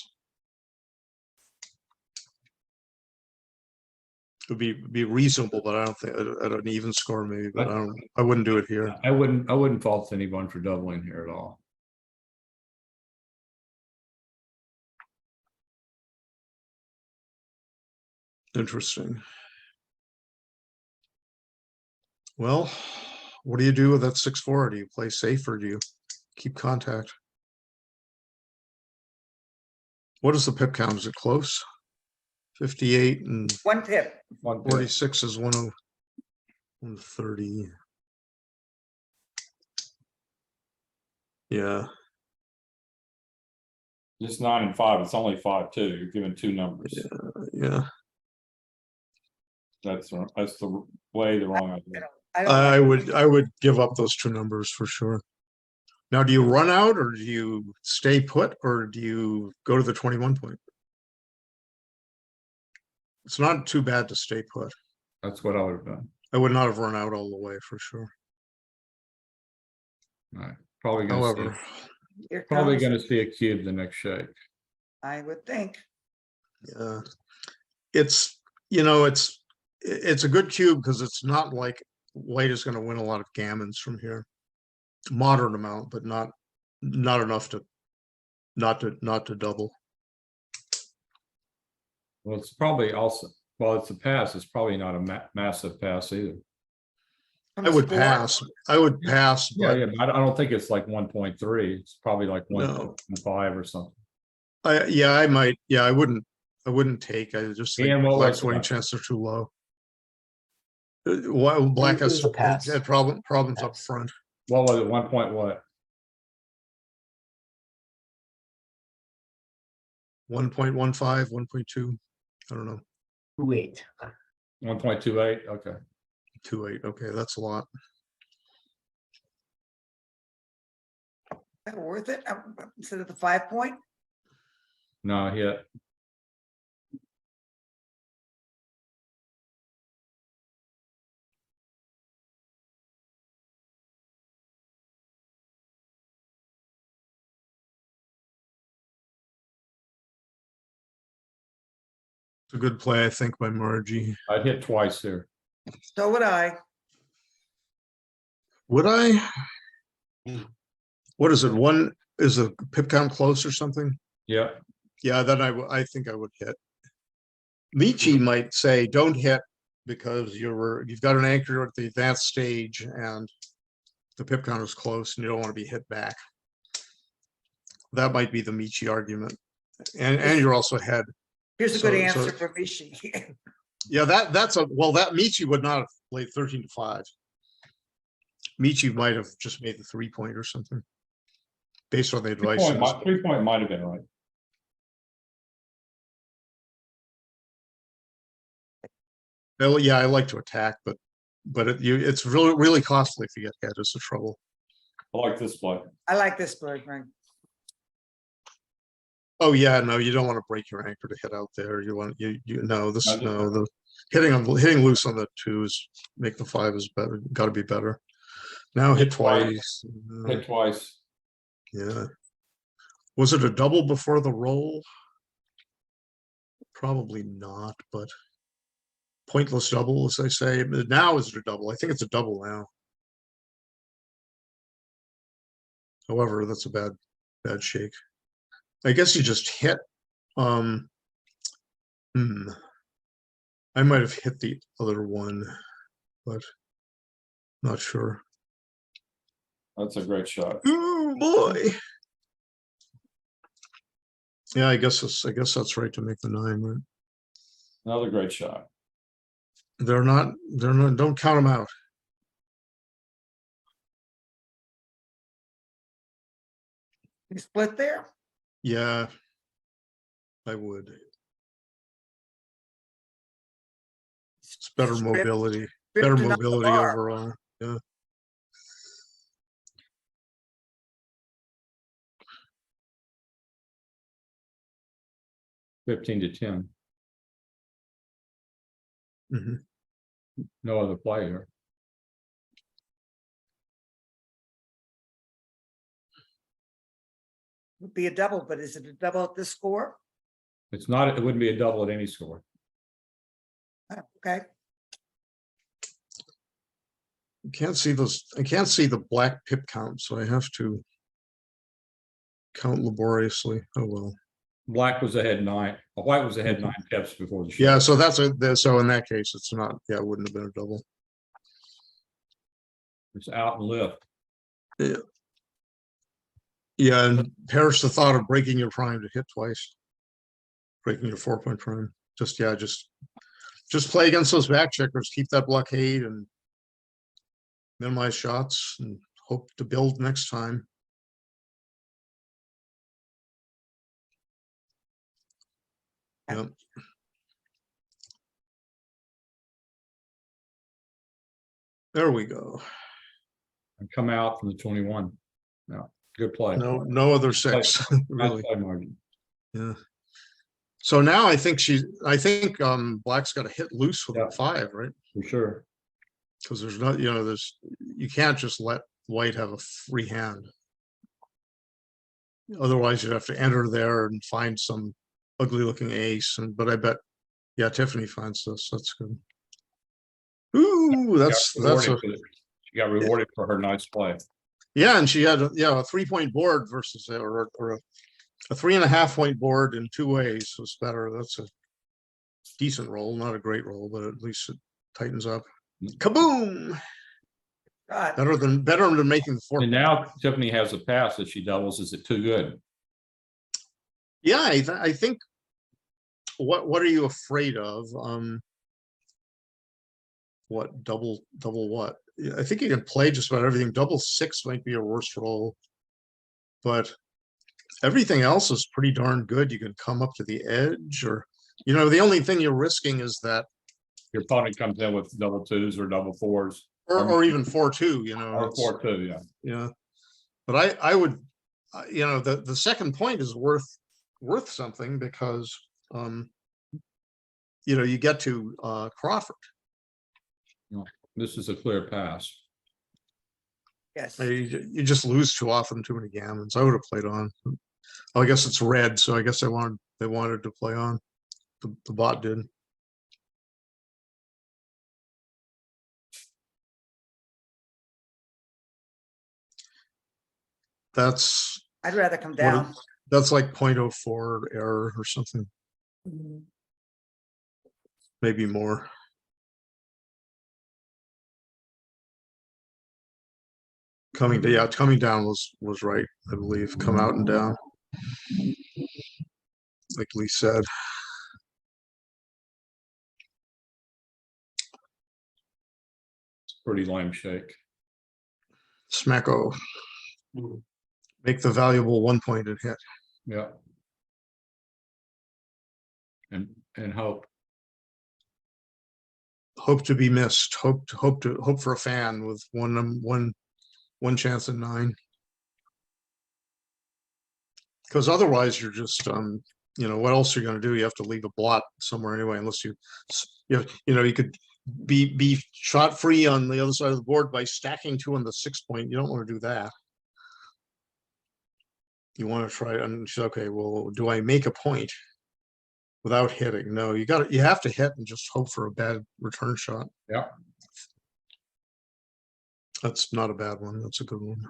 It would be reasonable, but I don't think at an even score maybe, but I wouldn't do it here. I wouldn't fault anyone for doubling here at all. Interesting. Well, what do you do with that 6-4? Do you play safe or do you keep contact? What is the pip count? Is it close? 58 and 1 pip. 46 is 130. Yeah. Just 9 and 5. It's only 5 too. You're given 2 numbers. Yeah. That's the way the wrong idea. I would give up those 2 numbers for sure. Now, do you run out or do you stay put or do you go to the 21 point? It's not too bad to stay put. That's what I would have done. I would not have run out all the way for sure. All right. Probably However, going to see a cube the next shake. I would think. yeah, it's it's a good cube because it's not like white is going to win a lot of gammons from here. Moderate amount, but not enough to not to double. Well, it's probably also, well, it's a pass. It's probably not a massive pass either. I would pass. I would pass. Yeah, But yeah. But I don't think it's like 1.3. It's probably like 1.5 or something. I might. Yeah, I wouldn't take. I just think And what black's was winning that? chances are too low. While black It was a pass. had problems up Pass. front. What was it? 1 point what? 1.15, 1.2. I don't know. 2-8. 1.28, okay. 2.8. Okay, that's a lot. That worth it instead of the 5 point? No, hit. It's a good play, I think, by Margie. I'd hit twice there. So would I. Would I? What is it? One is the pip count close or something? Yeah, Yeah, then I think I would hit. Michi might say, don't hit because you've got an anchor at the advanced stage and the pip count is close and you don't want to be hit back. That might be the Michi argument. And you're also ahead. Here's a good So- answer for Michi. Yeah, that Michi would not have played 13-5. Michi might have just made the 3 point or something. Based on the advice. in this book. 3 point might have been right. Well, yeah, I like to attack, but it's really costly if you get hit. Is the trouble. I like this play. I like this bird, Frank. Oh yeah, no, you don't want to break your anchor to hit out there. You want the hitting loose on the 2s make the 5 is better. Got to be better. Now hit twice. Hit twice. Yeah. Was it a double before the roll? Probably not, but pointless double, as they say. Now is it a double? I think it's a double now. However, that's a bad shake. I guess you just hit. I might have hit the other one, but not sure. That's a great shot. Ooh, boy. Yeah, I guess that's right to make the 9, right? Another great shot. They're not, don't count them out. You split there? Yeah, I would. It's better Strip- mobility, strip better to not the mobility bar. overall. Yeah. Fifteen to 10. Mhm. No other play here. Would be a double, but is it a double at this score? It's not, it wouldn't be a double at any score. Oh, okay. I can't see the black pip count, so I have to count laboriously. Oh well. Black was ahead 9. White was ahead 9 pips before the shot. Yeah, so so in that case, it's not. Yeah, it wouldn't have been a double. It's out and lift. Yeah, and perish the thought of breaking your prime to hit twice. Breaking your 4 point prime. Just play against those back checkers. Keep that blockade and minimize shots and hope to build next time. Yep. There we go. And come out from the 21. No, good play. No other 6, Nice really. play, Marty. Yeah. So now I think Black's got to hit loose with Yeah. a 5, right? For sure. Because there's not, you can't just let White have a free hand. Otherwise, you'd have to enter there and find some ugly looking ace. But I bet, yeah, Tiffany finds this. That's good. Ooh, that's She got rewarded for her nice play. yeah, and she had a 3 point board versus or a 3.5 point board in 2 ways was better. That's a decent roll, not a great roll, but at least it tightens up. Kaboom! God, Better than making the 4. And now Tiffany has a pass that she doubles. Is it too good? Yeah, I think. What are you afraid of? What double what? I think you can play just about everything. Double 6 might be a worse roll, but everything else is pretty darn good. You can come up to the edge, or the only thing you're risking is that your opponent comes in with double twos or double fours. or even 4-2, you know. Or it's- 4-2, yeah. Yeah, but I would, you know, the second point is worth something because, you know, you get to Crawford. This is a clear pass. Yes. You just lose too often, too many gammons. I would have played on. Oh, I guess it's red, so I guess they wanted to play on. The bot did. That's I'd rather come what down. that's like 0.04 error or something, maybe more. Coming to, yeah, coming down was right, I believe. Come out and down, like Lee said. Pretty lame shake. Smacko. Make the valuable 1-pointed hit. Yeah. And hope. Hope to be missed. Hope for a fan with one chance in 9. Because otherwise you're just you know, what else are you going to do? You have to leave a blot somewhere anyway, unless you know, you could be shot free on the other side of the board by stacking 2 on the 6 point. You don't want to do that. You want to try and say, okay, well, do I make a point without hitting? No, you have to hit and just hope for a bad return shot. Yeah. That's not a bad one. That's a good one.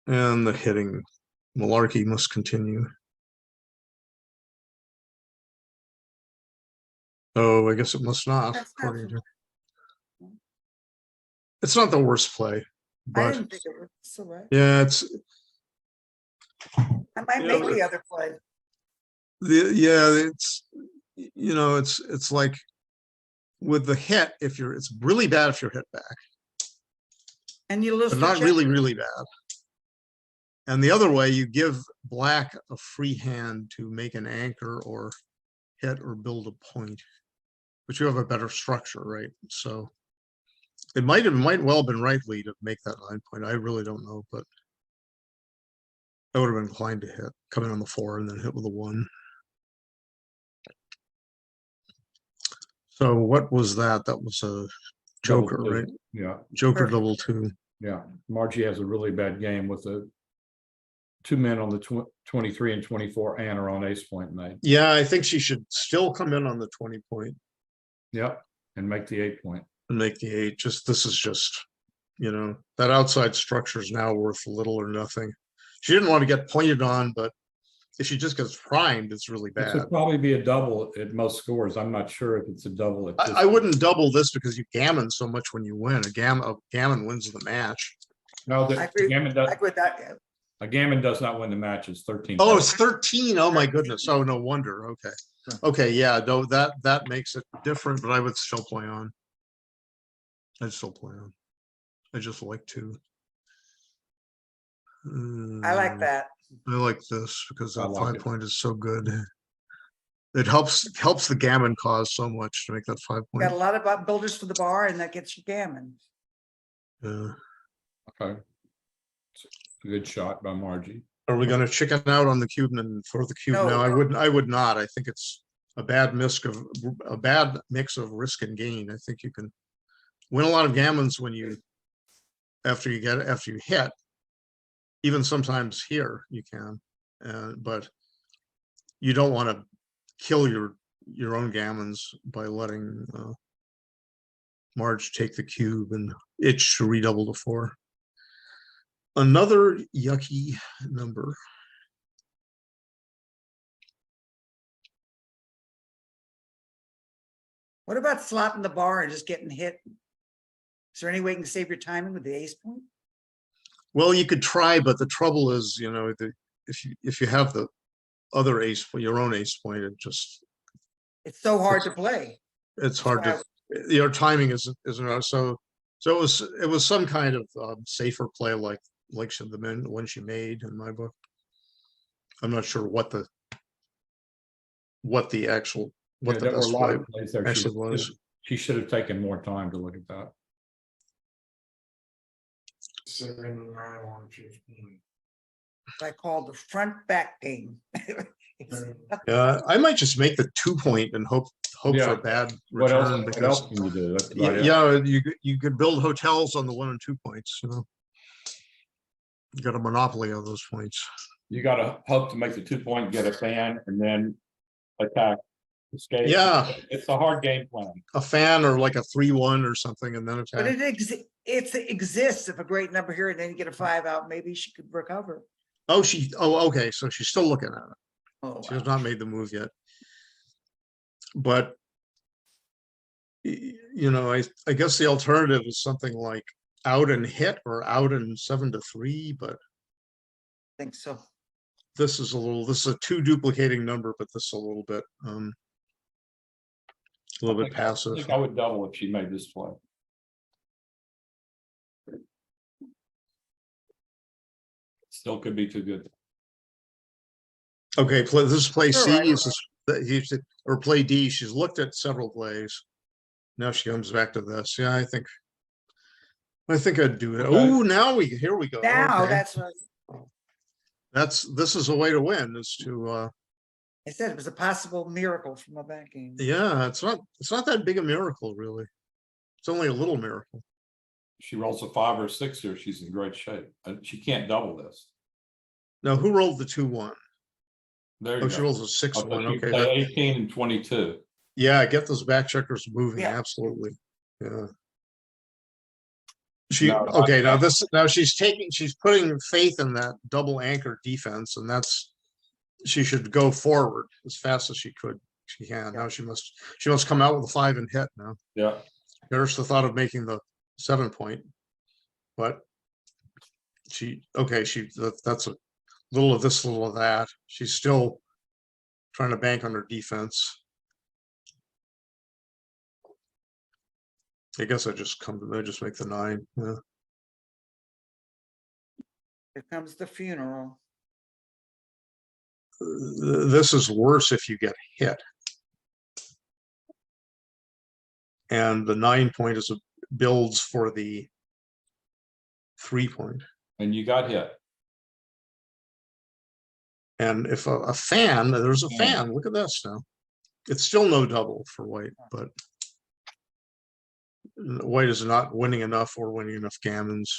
And the hitting malarkey must continue. Oh, I guess it must not. That's not according to- It's not the worst play, I but didn't think it was so right. yeah, it's I might Yeah, make but- the other play. it's you know, it's like with the hit, it's really bad if you're hit back, And you lose. but the not check. really bad. And the other way, you give black a free hand to make an anchor or hit or build a point, but you have a better structure, right? So it might well have been right, Lee, to make that 9 point. I really don't know, but I would have been inclined to hit, come in on the 4 and then hit with a 1. So what was that? That was a joker, Double two. right? Yeah, Joker Perfect. double 2. yeah. Margie has a really bad game with the 2 men on the 23 and 24 and are on ace point made. Yeah, I think she should still come in on the 20 point Yep. And make the 8 point. and make the 8. This is just, you know, that outside structure is now worth little or nothing. She didn't want to get pointed on, but if she just gets primed, it's really This bad. would probably be a double at most scores. I'm not sure if it's a double. At this I wouldn't double this because you gammon so much when you win. A gammon wins the match. No, I agree. gammon I does. agree with that. Yeah. A gammon does not win the match. It's 13. Oh, it's 13. Oh my goodness. Oh, no wonder. Okay. Okay, yeah, no, that makes it different, but I would still play on. I'd still play on. I just like to. I like that. I like this because I that like 5 it. point is so good. It helps the gammon cause so much to make that 5 Got a point. lot of builders for the bar and that gets you gammon. Yeah. Okay. It's a good shot by Margie. Are we gonna chicken out on the cube and throw the cube No. now? I would not. I think it's a bad mix of risk and gain. I think you can win a lot of gammons when you after you hit. Even sometimes here you can, but you don't want to kill your own gammons by letting Marge take the cube and itch to redouble to 4. Another yucky number. What about slotting the bar and just getting hit? Is there any way you can save your timing with the ace point? Well, you could try, but the trouble is, you know, if you have the other ace, your own ace point, It's so hard to play. it's hard to, your timing isn't so it was some kind of safer play like the one she made in my book. I'm not sure what the actual, Yeah, what the there were a best lot play of plays there. actually was. She should have taken more time to look at that. I call the front back game. It's- I might just make the 2 point and hope for Yeah. a bad What else, return what else because can you do? That's about it. yeah, you could build hotels on the 1 and 2 points, you know. You got a monopoly on those points. You gotta hope to make the 2 point, get a fan, and then attack. Escape. Yeah. It's a hard game plan. A fan or like a 3-1 or something and then But attack. it exists. If a great number here and then you get a 5 out, maybe she could recover. Oh, okay, so she's still looking at it. Oh, She has wow. not made the move yet. But you know, I guess the alternative is something like out and hit or out and 7-3, but Think so. this is a 2 duplicating number, but this is a little bit a little bit I passive. think I would double if she made this play. Still could be too good. Okay, this is play Sure, C, I don't is this, or play D. She's looked at several plays. Now she comes back to this. Yeah, I think I'd do it. Okay. Oh, here we go. Now Okay. This is a way to win, is to I said it was a possible miracle from a back game. yeah, it's not that big a miracle, really. It's only a little miracle. She rolls a 5 or 6 here, she's in great shape. And she can't double this. Now, who rolled the 2-1? There Oh, you she go. rolls a Oh, 6-1. but you Okay. play 18 and 22. Yeah, get those back checkers moving. Yeah. Absolutely. Yeah. No, Now she's putting faith in that double anchor defense, and she should go forward as fast as she can. Now she must come out with a 5 and hit now. Yeah, There's the thought of making the 7 point, but that's a little of this, little of that. She's still trying to bank on her defense. I guess I just make the 9. Yeah. Here comes the funeral. This is worse if you get hit. And the 9 point builds for the 3 point. and you got hit. And if a fan, there's a fan, look at this now. It's still no double for white, but white is not winning enough or winning enough gammons.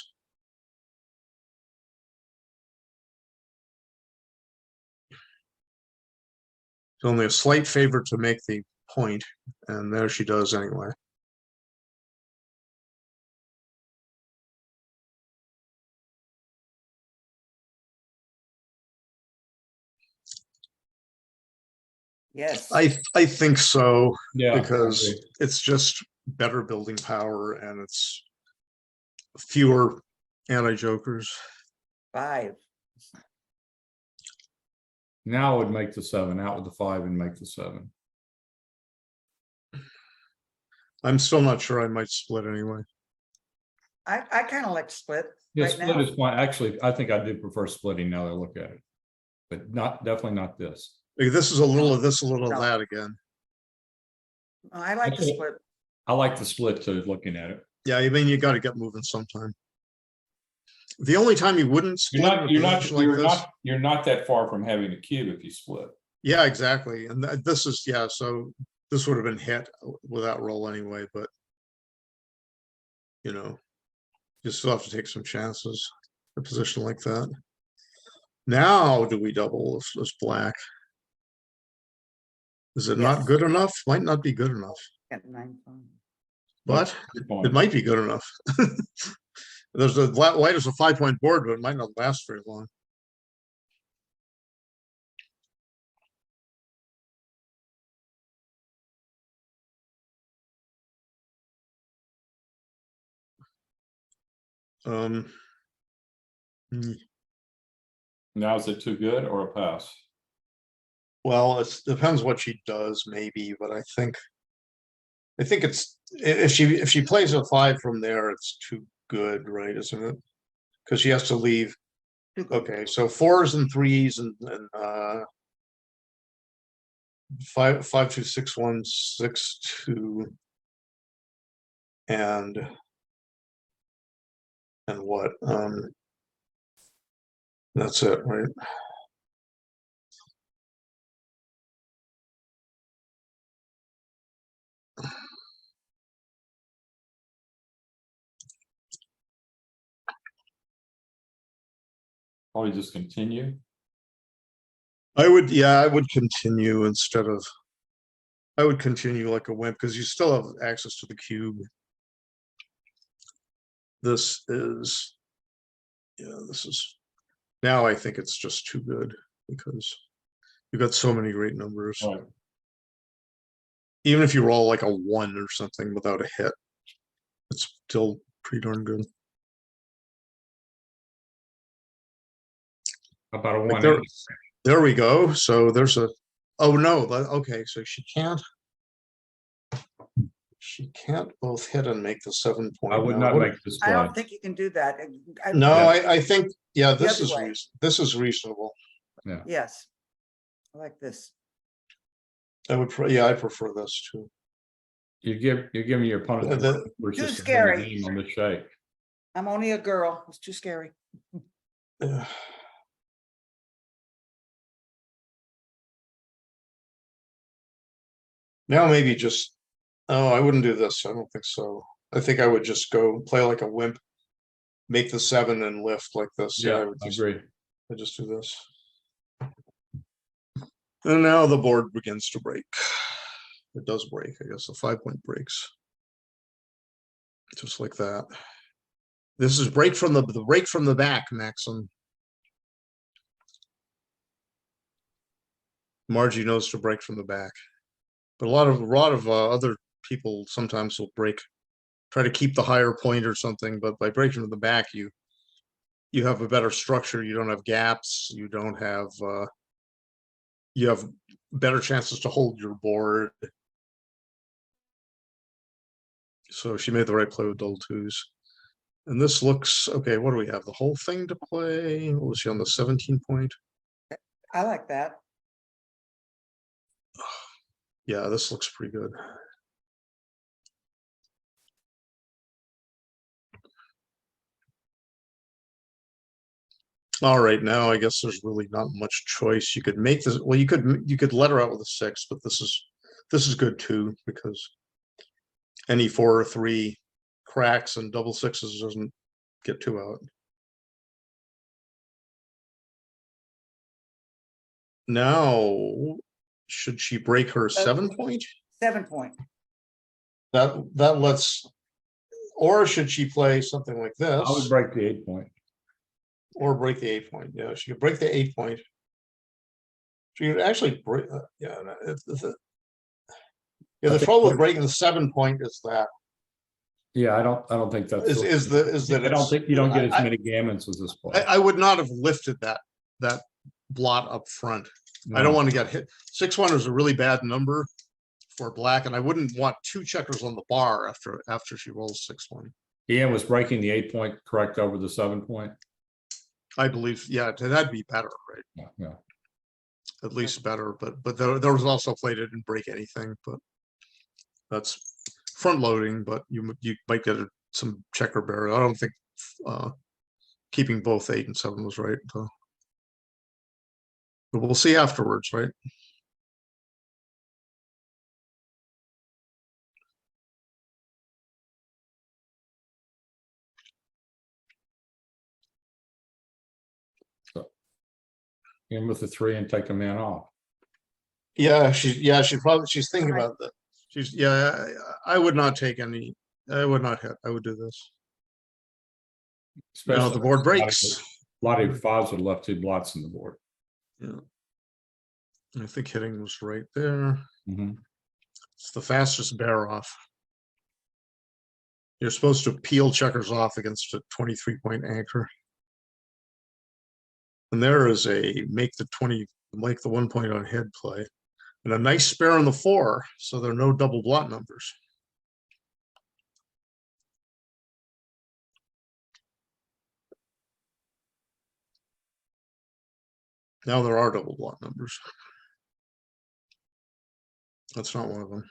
It's only a slight favor to make the point, and there she does anyway. Yes. I think so, Yeah. I because agree. it's just better building power and it's fewer anti-jokers. 5. Now I would make the 7, out with the 5 and make the 7. I'm still not sure. I might split anyway. I kind of like split. Yeah, right split now. is fine. Actually, I think I do prefer splitting now that I look at it. But definitely not this. Like, this is a little of this, a little of No. that again. I like the Okay. split. I like the split too, looking at it. Yeah, I mean, you got to get moving sometime. The only time you wouldn't split in a position like this- You're not that far from having a cube if you split. Yeah, exactly. And this is, yeah, so this would have been hit without roll anyway, but you know, you still have to take some chances in a position like that. Now, do we double this black? Is it not Yes. good enough? Might not be good enough, At 9 fine. but Good it point. might be good enough. There's a white is a 5-point board, but it might not last very long. Hmm. Now is it too good or a pass? Well, it depends what she does, maybe, but I think it's, if she plays a 5 from there, it's too good, right? Isn't it? Because she has to leave Okay, so 4s and 3s and 5, 2, 6, 1, 6, 2. And what? That's it, right? Probably just continue. I would continue instead of. I would continue like a wimp because you still have access to the cube. This is. Yeah, this is. Now I think it's just too good because you've got so many great numbers. Right. Even if you roll like a 1 or something without a hit, it's still pretty darn good. How about a Like 1? there we go. So there's a. Oh no! Okay, so she can't. She can't both hit and make the 7 point. I would now. not What- make this I play. don't think you can do that. No, I think The this other is way. this is reasonable. Yes. I like this. I would. I prefer this too. You're giving your opponent The- the versus Too the scary. game on the shake. I'm only a girl. It's too scary. Yeah. Now maybe just. Oh, I wouldn't do this. I don't think so. I think I would just go play like a wimp, make the 7 and lift like this. I would I just. agree. I just do this. And now the board begins to break. It does break, I guess. The 5 point breaks. Just like that. This is break from the break from the back, Maxim. Margie knows to break from the back. But a lot of other people sometimes will try to keep the higher point or something, but by breaking from the back, you have a better structure. You don't have gaps. You don't have you have better chances to hold your board. So she made the right play with double 2s. And this looks okay. What do we have? The whole thing to play? What was she on the 17 point? I like that. Yeah, this looks pretty good. All right, now I guess there's really not much choice. You could make this. Well, you could let her out with a 6, but this is good too because any 4 or 3 cracks and double 6s doesn't get 2 out. Now, should she break her 7 point? 7 point. That lets, or should she play something like this? I would break the 8 point. Or break the 8 point. Yeah, she could break the 8 point. She could actually break. Yeah, the trouble with breaking the 7 point is that Yeah, I don't think that's. is that I don't think you don't get as I- many gammons with this play. I would not have lifted that blot up front. I don't No. want to get hit. 6-1 is a really bad number for black, and I wouldn't want 2 checkers on the bar after she rolls 6-1. Ian was breaking the 8 point correct over the 7 point. I believe, yeah, that'd be better, right? Yeah. At least better, but there was also play that didn't break anything, but that's front loading, but you might get some checker barrier. I don't think keeping both 8 and 7 was right, though. But we'll see afterwards, right? In with the 3 and take a man off. Yeah, she's thinking about that. I would not take any. I would not hit. I would do this. Now Especially the board a breaks. lot of 5s would left 2 blots in the board. Yeah. I think hitting was right there. Mhm. It's the fastest bear off. You're supposed to peel checkers off against a 23 point anchor. And there is a make the 1 point on head play. And a nice spare on the 4, so there are no double blot numbers. Now there are double block numbers. That's not one of them.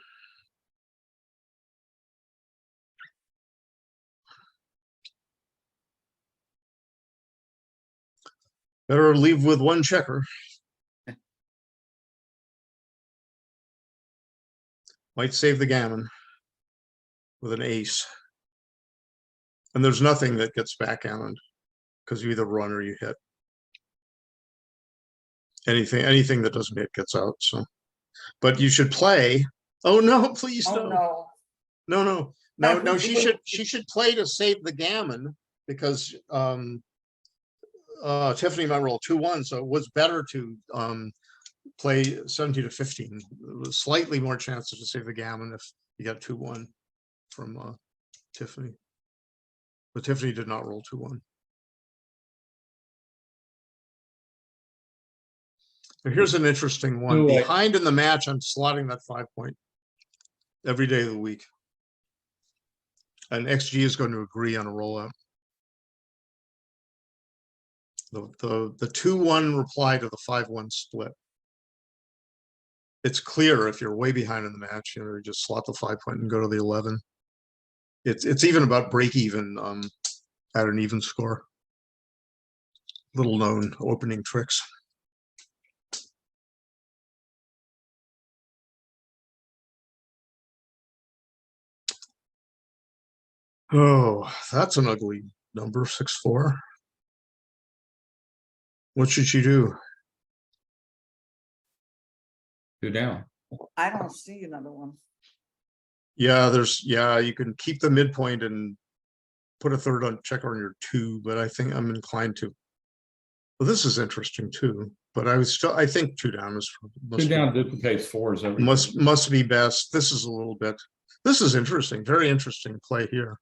Better leave with one checker. Might save the gammon with an ace. And there's nothing that gets backgammoned because you either run or you hit. Anything that doesn't hit gets out. So, but you should play. Oh no, please Oh, no. no. No. She should play to save the gammon because Tiffany might roll 2-1, so it was better to play 17 to 15. Slightly more chances to save the gammon if you got 2-1 from Tiffany. But Tiffany did not roll 2-1. Here's an interesting one. Two-way. Behind in the match, I'm slotting that 5-point every day of the week. And XG is going to agree on a rollout. The 2-1 reply to the 5-1 split. It's clear if you're way behind in the match, you just slot the 5-point and go to the 11. It's even about break even at an even score. Little known opening tricks. Oh, that's an ugly number, 6-4. What should she do? Two down. I don't see another one. Yeah, you can keep the midpoint and put a third on checker on your 2, but I think I'm inclined to. Well, this is interesting too, but I think 2 down is Two down duplicates 4s every. must be best. This is a little bit. This is interesting. Very interesting play here.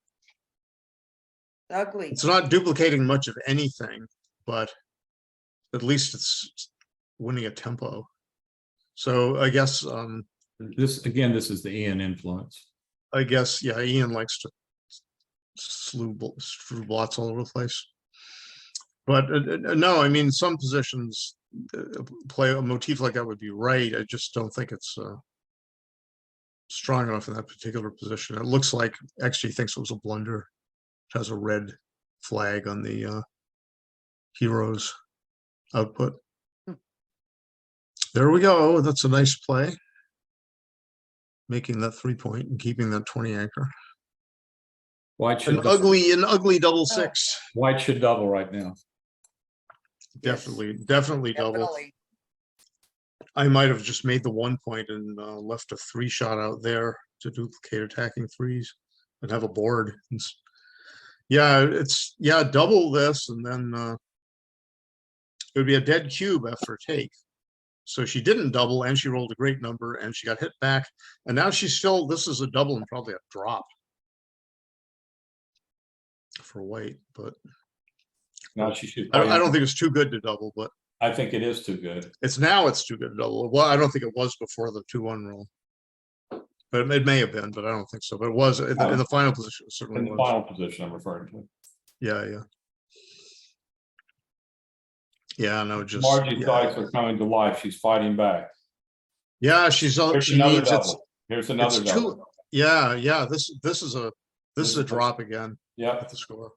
Ugly. It's not duplicating much of anything, but at least it's winning a tempo. So I guess This is the Ian influence. yeah, Ian likes to strew blots all over the place. But no, I mean, some positions play a motif like that would be right. I just don't think it's strong enough in that particular position. It looks like XG thinks it was a blunder. It has a red flag on the heroes output. There we go. That's a nice play. Making that 3-point and keeping that 20 anchor. White should An ugly double 6. White should double right now. Definitely double. Definitely. I might have just made the 1 point and left a 3 shot out there to duplicate attacking 3s and have a board. Yeah, double this and then it would be a dead cube after a take. So she didn't double and she rolled a great number and she got hit back. And now she's still, this is a double and probably a drop for white, but Now she should. I don't think it's too good to double, but I think it is too good. it's too good to double. Well, I don't think it was before the 2-1 roll. But it may have been, but I don't think so. But it was in the final position. It certainly In the was. final position I'm referring to. Yeah. Yeah, no, just Margie's dice are coming to life. She's fighting back. Yeah, Here's she another needs double. Here's another it's double. too. Yeah. This is a drop again Yeah. at the score.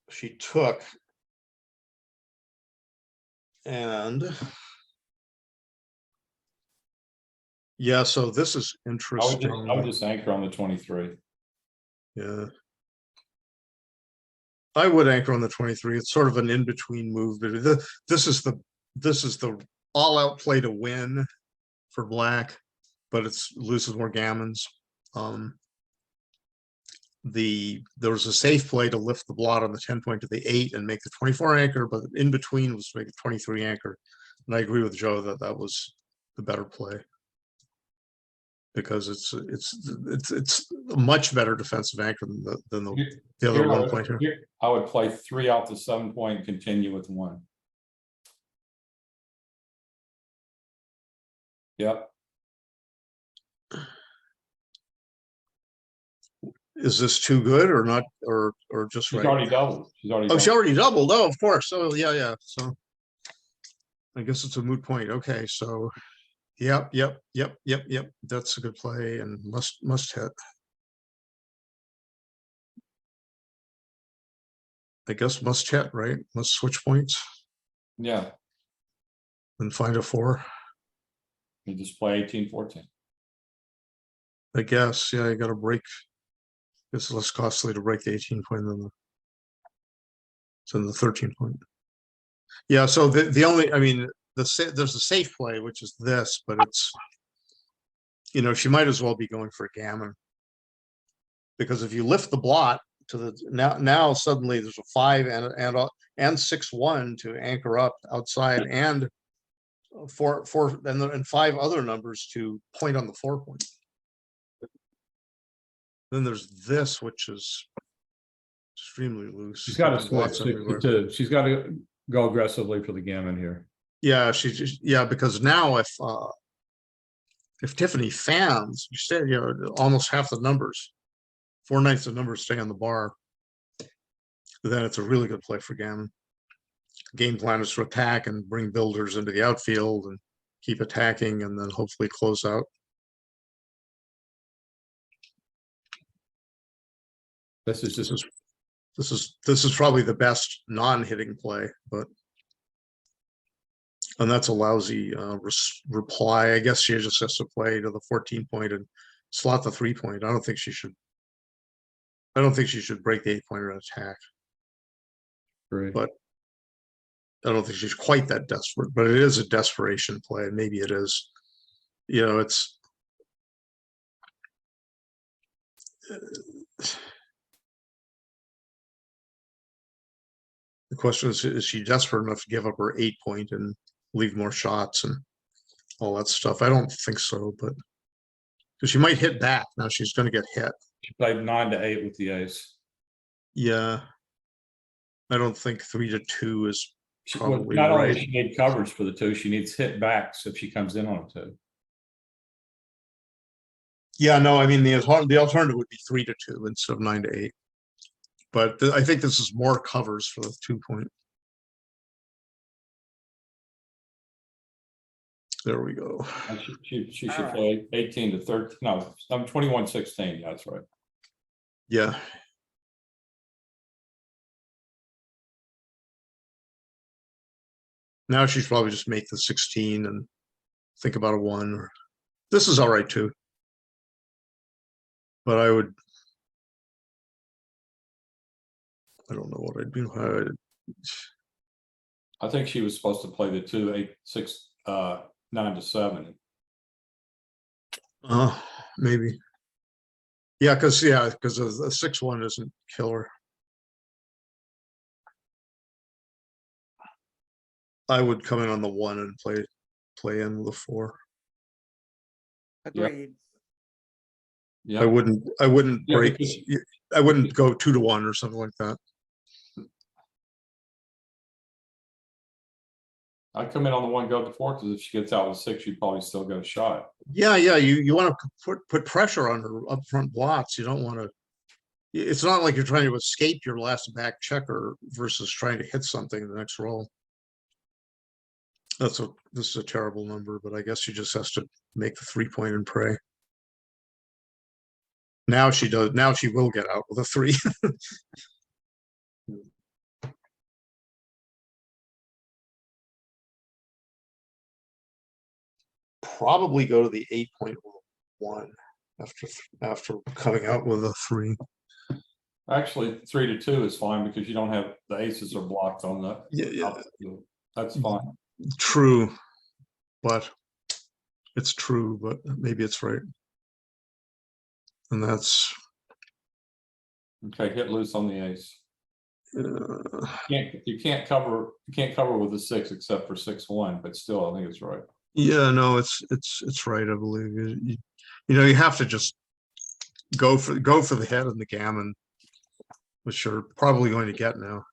She took and yeah, so this is interesting. I would just anchor on the 23. Yeah. I would anchor on the 23. It's sort of an in-between move, but this is the all-out play to win for black, but it's loses more gammons. There was a safe play to lift the blot on the 10-point to the 8 and make the 24 anchor, but in between was to make the 23 anchor. And I agree with Joe that was the better play. Because it's a much better defensive anchor than the other 1 point here. I would play 3 out to 7-point and continue with 1. Yep. Is this too good or not, or just She's right? already doubled. She's already. Oh, she doubled. already doubled. Oh, of course. Oh, yeah. So I guess it's a moot point. Okay, so yep. That's a good play and must hit. I guess must hit, right? Must switch points Yeah, and find a 4. you just play 18-14. I guess, yeah, you gotta break. It's less costly to break the 18 point than the 13 point. Yeah, so the only, I mean, there's a safe play, which is this, but it's, she might as well be going for gammon. Because if you lift the blot to the, now suddenly there's a 5 and 6-1 to anchor up outside, and four and 5 other numbers to point on the 4 point. Then there's this, which is extremely loose. She's got to There's lots switch everywhere. 6-2. She's got to go aggressively for the gammon here. Yeah, because now if Tiffany fans, you said, almost half the numbers, 4/9 of numbers stay on the bar, then it's a really good play for gammon. Game plan is to attack and bring builders into the outfield and keep attacking, and then hopefully close out. This is just This is probably the best non-hitting play, and that's a lousy reply. I guess she just has to play to the 14 point and slot the 3 point. I don't think she should break the 8 pointer and attack. great. But I don't think she's quite that desperate, but it is a desperation play. Maybe it is, it's the question is she desperate enough to give up her 8 point and leave more shots and all that stuff? I don't think so, but because she might hit back. Now she's going to get hit. She played 9-8 with the ace. Yeah. I don't think 3-2 is probably Not only right. does she need coverage for the 2, she needs hit backs if she comes in on a 2. Yeah, no, I mean, the alternative would be 3-2 instead of 9-8. But I think this is more covers for the 2 point. There we go. And she should All right. play 18-13. No, I'm 21-16. Yeah, that's right. Yeah. Now she's probably just make the 16 and think about a 1. Or this is all right too. But I don't know what I'd do. I think she was supposed to play the 2, 8, 6, 9-7. Maybe. Yeah, because the 6-1 isn't killer. I would come in on the 1 and play in with a 4. Agreed. Yeah, I wouldn't Yeah, break. because- I wouldn't go 2-1 or something like that. I'd come in on the 1, go to 4, because if she gets out with 6, you'd probably still get a shot. Yeah. You want to put pressure on her up front blots. You don't want to. It's not like you're trying to escape your last back checker versus trying to hit something in the next roll. This is a terrible number, but I guess she just has to make the 3 point and pray. Now she does. Now she will get out with a 3. Probably go to the 8.1 after coming out with a 3. Actually, 3-2 is fine because you don't have the aces are blocked on the. Yeah. That's fine. True, but it's true, but maybe it's right. And that's Okay, hit loose on the ace. uh, You can't cover with a 6 except for 6-1, but still, I think it's right. yeah, no, it's right. I believe you have to just go for the head and the gammon, which you're probably going to get now.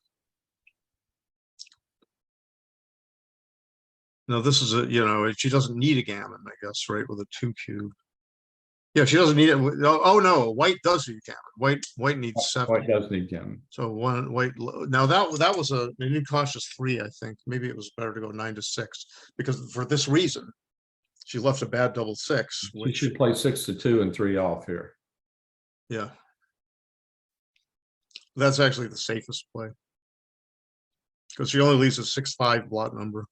No, this is she doesn't need a gammon, I guess, right, with a 2 cube. Yeah, she doesn't need it. Oh, no, white does need gammon. White needs White 7. does need gammon. So one white, now that was a, they didn't cost us 3, I think. Maybe it was better to go 9 to 6, because for this reason, she left a bad double 6, She which, should play 6 to 2 and 3 off here. yeah. That's actually the safest play. Because she only leaves a 6-5 blot number.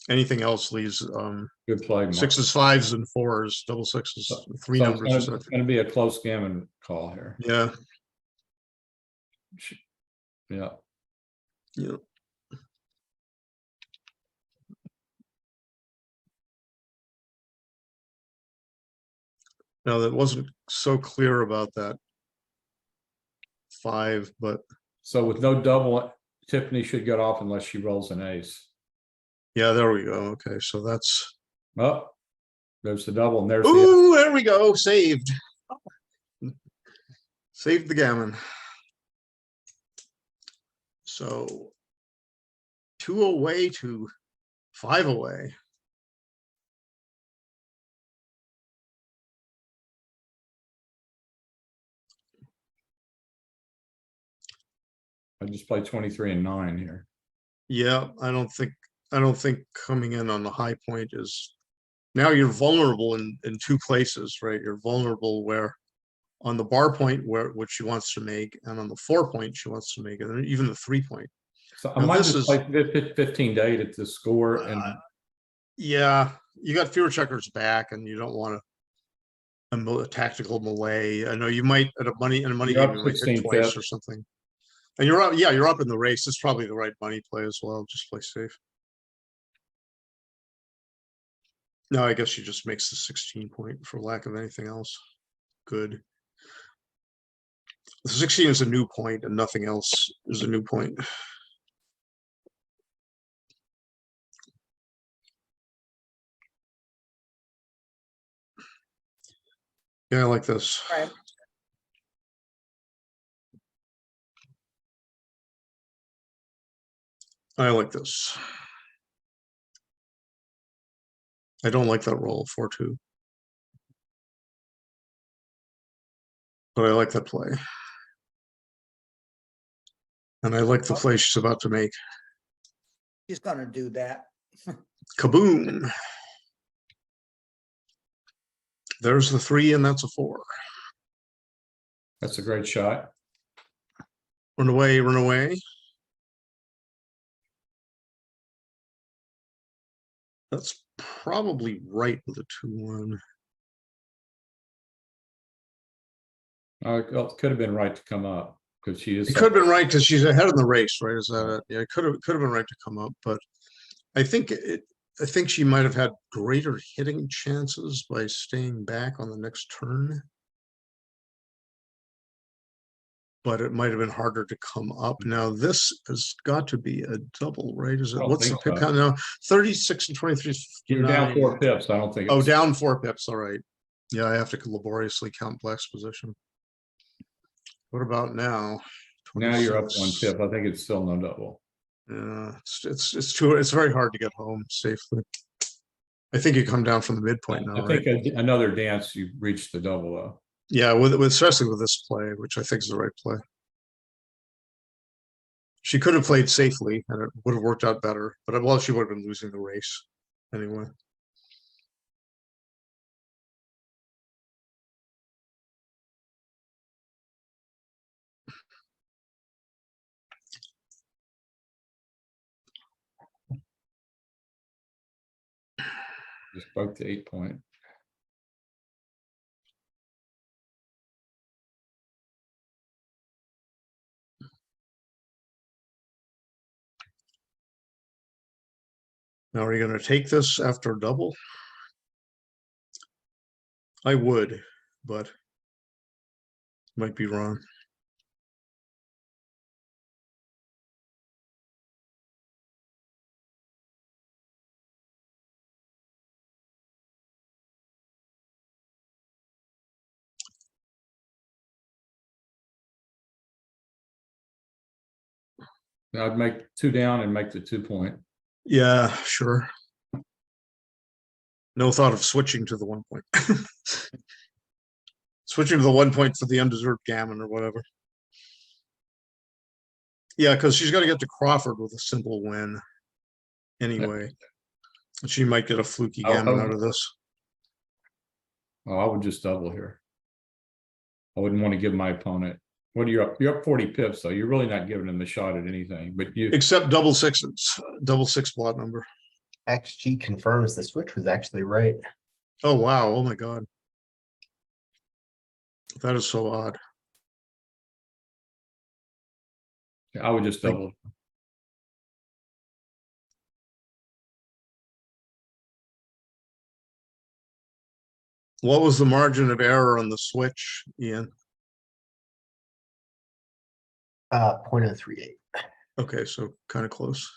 Anything else leaves Good play. Mark. 6s, 5s, and 4s, double 6s, 3 So numbers. it's gonna be a close gammon call here. Yeah, Yeah. yeah. Now that wasn't so clear about that 5, but So with no double, Tiffany should get off unless she rolls an ace. yeah, there we go. Okay, so that's, Oh, there's the double and there's the, ooh, there we go, saved. Saved the gammon. So 2 away to 5 away. I just played 23 and 9 here. Yeah, I don't think coming in on the high point is, now you're vulnerable in 2 places, right? You're vulnerable where on the bar point which she wants to make, and on the 4 point she wants to make, and then even the 3 point. So I Now might this just is- play 15 to 8 at the score and Yeah, you got fewer checkers back, and you don't want a tactical melee. I know you might at a money You're game up you might hit 16 twice fifths. or something. And you're up, yeah, you're up in the race. It's probably the right money play as well. Just play safe. No, I guess she just makes the 16 point for lack of anything else. Good. The 16 is a new point, and nothing else is a new point. Yeah, I like this. Right. I like this. I don't like that roll 4-2. But I like that play. And I like the play she's about to make. She's gonna do that. Kaboom. There's the 3, and that's a 4. that's a great shot. Run away, run away. That's probably right with a 2-1. Well, it could have been right to come up because she is. It could have been right because she's ahead in the race, right? Is that it? Yeah, it could have been right to come up, but I think she might have had greater hitting chances by staying back on the next turn. But it might have been harder to come up. Now this has got to be a double, right? Is it? I don't What's the think pip so. count now? 36 and 23. You're down 59. 4 pips. I don't think. Oh, it's- down 4 pips. All right. Yeah, I have to laboriously count Black's position. What about now? Now you're up 1 26. pip. I think it's still no double. Yeah, it's very hard to get home safely. I think you come down from the midpoint now, I right? think another dance you reached the double though. Yeah, with especially with this play, which I think is the right play. She could have played safely, and it would have worked out better. But well, she would have been losing the race anyway. Just broke the 8 point. Now, are you going to take this after a double? I would, but might be wrong. Now I'd make 2 down and make the 2 point. Yeah, sure. No thought of switching to the 1 point. Switching to the 1 point for the undeserved gammon or whatever. Yeah, because she's got to get to Crawford with a simple win. Anyway, and she might get a fluky gammon out of this. Oh, I would just double here. I wouldn't want to give my opponent. What are you up? You're up 40 pips, though. You're really not giving him the shot at anything. But you, Except double sixes, double six blot number. XG confirms the switch was actually right. Oh wow! Oh my god, that is so odd. I would just double. What was the margin of error on the switch, Ian? 0.038. Okay, so kind of close.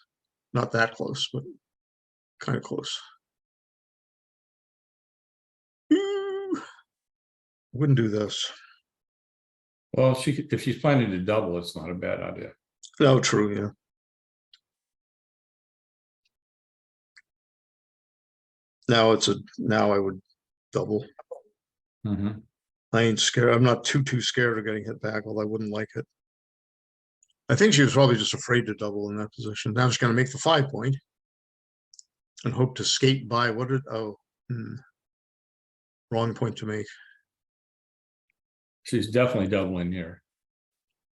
Not that close, but kind of close. Wouldn't do this. Well, if she's planning to double, it's not a bad idea. No, true, yeah. Now I would double. Mhm. I ain't scared. I'm not too scared of getting hit back, although I wouldn't like it. I think she was probably just afraid to double in that position. Now she's going to make the 5 point and hope to skate by. Wrong point to make. She's definitely doubling here.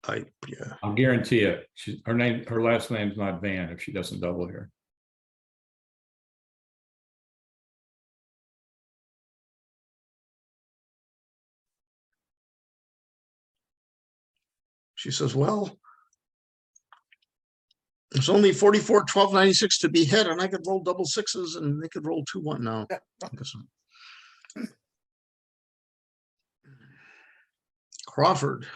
Yeah. I'll guarantee it. Her last name's not Van if she doesn't double here. She says, well, it's only 44, 12, 96 to be hit, and I could roll double sixes and they could roll 2-1 now. I guess not. Crawford.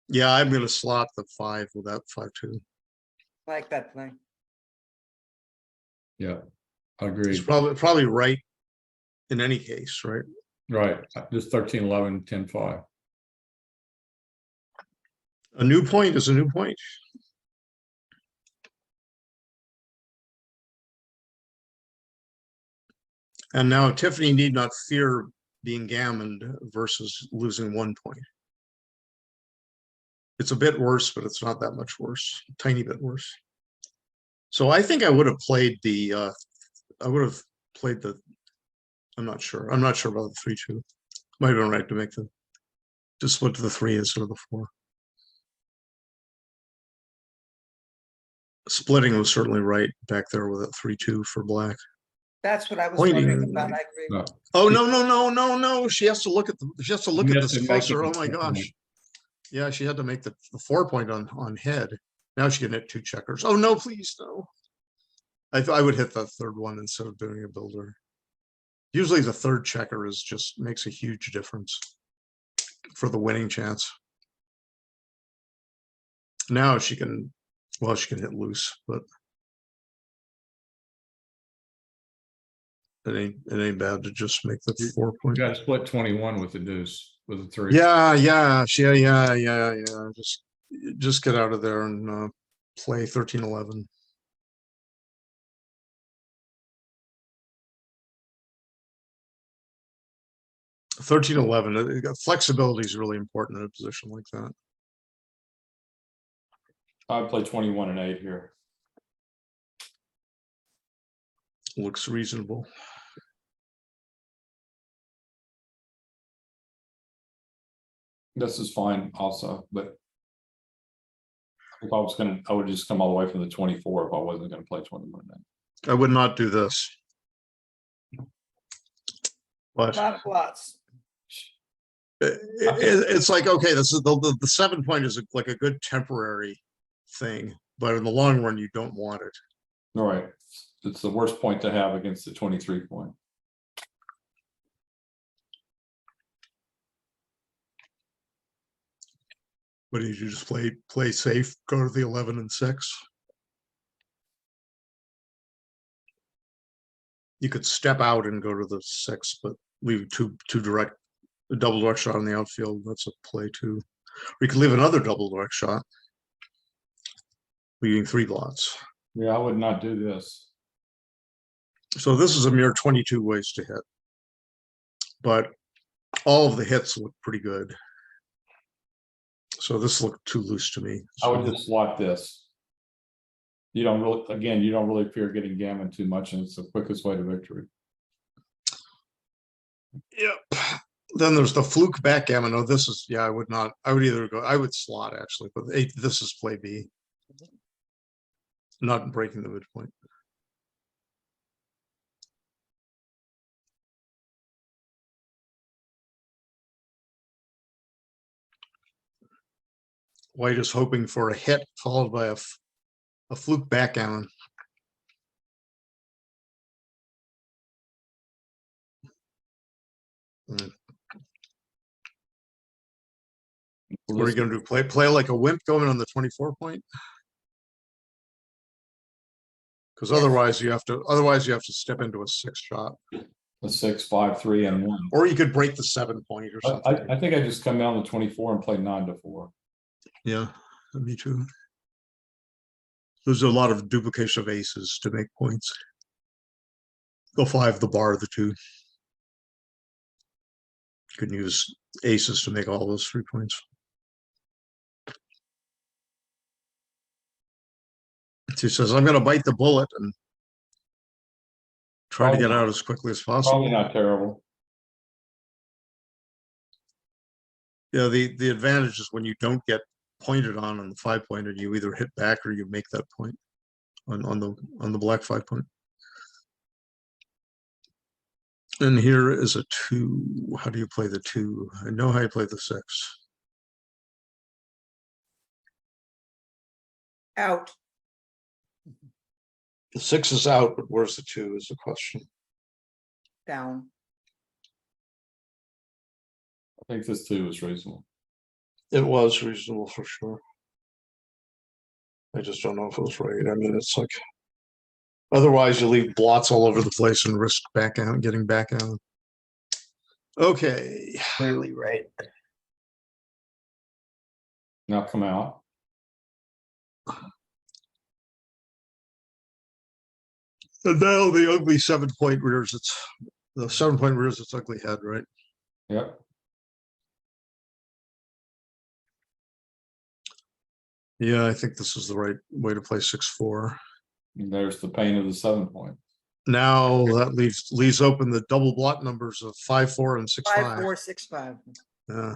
Yeah, I'm going to slot the 5 with that 5-2. Like that thing. Yeah, I agree. It's probably right in any case, right? Right. Just 13, 11, 10, 5. A new point is a new point. And now Tiffany need not fear being gammoned versus losing 1 point. It's a bit worse, but it's not that much worse. A tiny bit worse. So I think I would have played the I'm not sure. I'm not sure about the 3-2. Might have been right to split to the 3 instead of the 4. Splitting was certainly right back there with a 3-2 for black. That's what I was Pointing. wondering about. I agree. No. Oh no. She has to look at this to make closer. it Oh my gosh. Yeah, she had to make the 4 point on head. Now she can hit 2 checkers. Oh no, please no. I would hit that 3rd one instead of doing a builder. Usually the 3rd checker makes a huge difference for the winning chance. Now she can hit loose, but it ain't bad to just make the 4 You point. got to split 21 with the deuce with the 3. Yeah. Just get out of there and play 13-11. Flexibility is really important in a position like that. I'd play 21 and 8 here. Looks reasonable. This is fine also, but if I would just come all the way from the 24 if I wasn't going to play 21 then. I would not do this. But Not lots. it's like, okay, this is the 7 point is like a good temporary thing, but in the long run, you don't want it. All right. It's the worst point to have against the 23 point. What did you just play safe, go to the 11 and 6? You could step out and go to the 6, but leave two direct, a double direct shot on the outfield. That's a play too. Or you could leave another double direct shot, leaving 3 blots. Yeah, I would not do this. So this is a mere 22 ways to hit. but all of the hits look pretty good. So this looked too loose to me. I would just slot this. You don't really, again, you don't really fear getting gammon too much, and it's the quickest way to victory. Yep. Then there's the fluke backgammon. Oh, this is, yeah, I would not, I would either go, I would slot actually, but this is play B. Not breaking the midpoint. White is hoping for a hit followed by a fluke backgammon. What are you gonna do? Play like a wimp going on the 24 point? Because Yes. otherwise you have to step into a 6 shot. A 6, 5, 3, and 1. Or you could break the 7 point or something. I think I just come down to 24 and play 9 to 4. Yeah, me too. There's a lot of duplication of aces to make points. Go 5, the bar, the 2. You can use aces to make all those 3 points. She says, I'm gonna bite the bullet and try to get out as quickly as Probably possible. not terrible. Yeah, the advantage is when you don't get pointed on the 5 pointer, you either hit back or you make that point on the black 5 point. And here is a 2. How do you play the 2? I know how you play the 6. Out. The 6 is out, but where's the 2 is the question. Down. I think this 2 is reasonable. It was reasonable for sure. I just don't know if it was right. I mean, it's like, otherwise you leave blots all over the place and risk back out, getting back out. Okay. Clearly right. Now come out. And now the ugly 7 point rears the 7 point rears its ugly head, right? Yep. Yeah, I think this is the right way to play 6-4. And there's the pain of the 7 point. Now that leaves open the double blot numbers of 5-4 and 5, 6-5. 4, 6, 5. Yeah.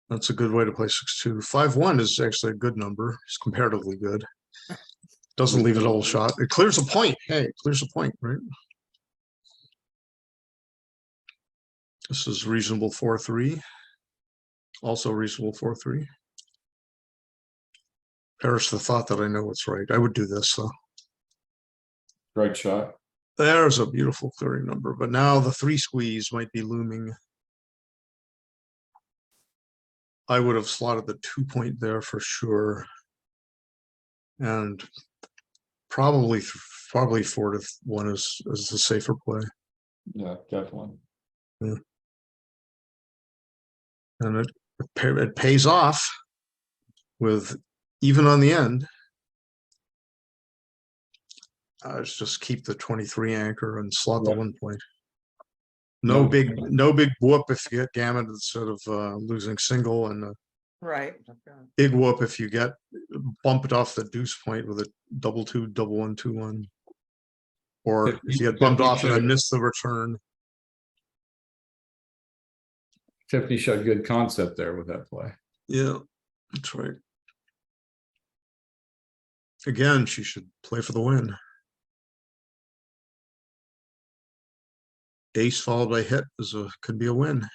That's a good way to play 6-2. 5-1 is actually a good number. It's comparatively good. Doesn't leave a double shot. It clears a point. Hey, it clears a point, right? This is reasonable 4-3. Also reasonable 4-3. Perish the thought that I know what's right. I would do this though. Great shot. There's a beautiful clearing number, but now the 3 squeeze might be looming. I would have slotted the 2 point there for sure. And probably 4-1 is the safer play. Yeah, definitely. And it pays off with even on the end. Let's just keep the 23 anchor and slot the 1 point. No big whoop if you get gammon instead of losing single, and a Right. big whoop if you get bumped off the deuce point with a 2-2, 1-1, 2-1. Or if you get bumped off and I miss the return. Tiffany showed good concept there with that play. Yeah, that's right. Again, she should play for the win. Ace followed by hit could be a win.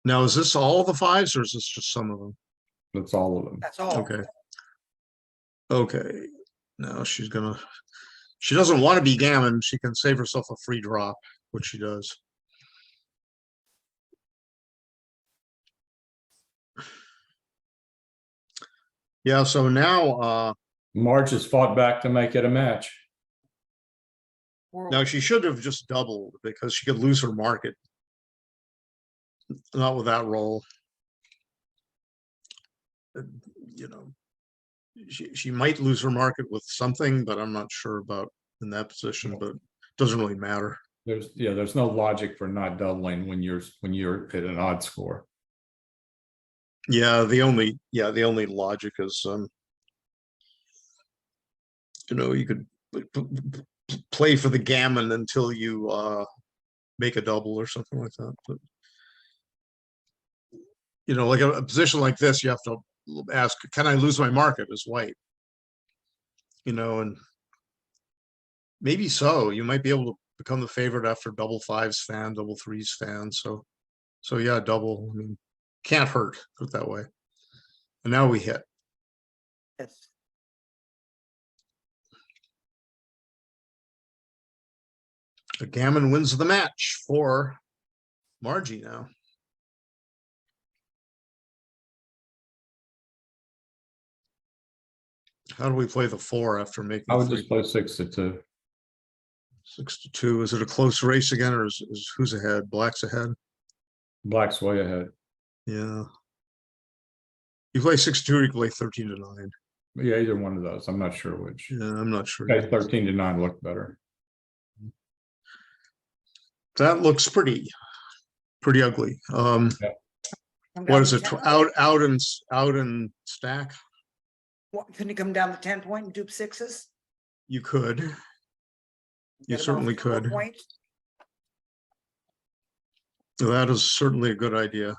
Now, is this all the 5s or is this just some of them? That's all of them. That's all. Okay. Okay. Now she doesn't want to be gammon. She can save herself a free drop, which she does. Yeah, so now Marge has fought back to make it a match. now she should have just doubled because she could lose her market. Not with that roll. You know, she might lose her market with something, but I'm not sure about in that position, but it doesn't really matter. There's no logic for not doubling when you're at an odd score. Yeah, the only logic is, you could play for the gammon until you make a double or something like that. But like a position like this, you have to ask, can I lose my market as white? And maybe so. You might be able to become the favorite after double fives fan, double threes fan. So yeah, double. I mean, can't hurt, put it that way. And now we hit. Yes. The gammon wins the match for Marjie now. How do we play the 4 after making? I would three? just play 6-2. 6-2. Is it a close race again, or is who's ahead? Black's ahead. Black's way ahead. Yeah. You play 6-2, or you play 13-9. Yeah, either one of those. I'm not sure which. Yeah, I'm not sure. Okay, 13-9 looked better. That looks pretty ugly. Come What down is to it? 10. Out and stack? Couldn't you come down to 10 point and dupe sixes? You could. Get You about certainly 4 could. point? That is certainly a good idea.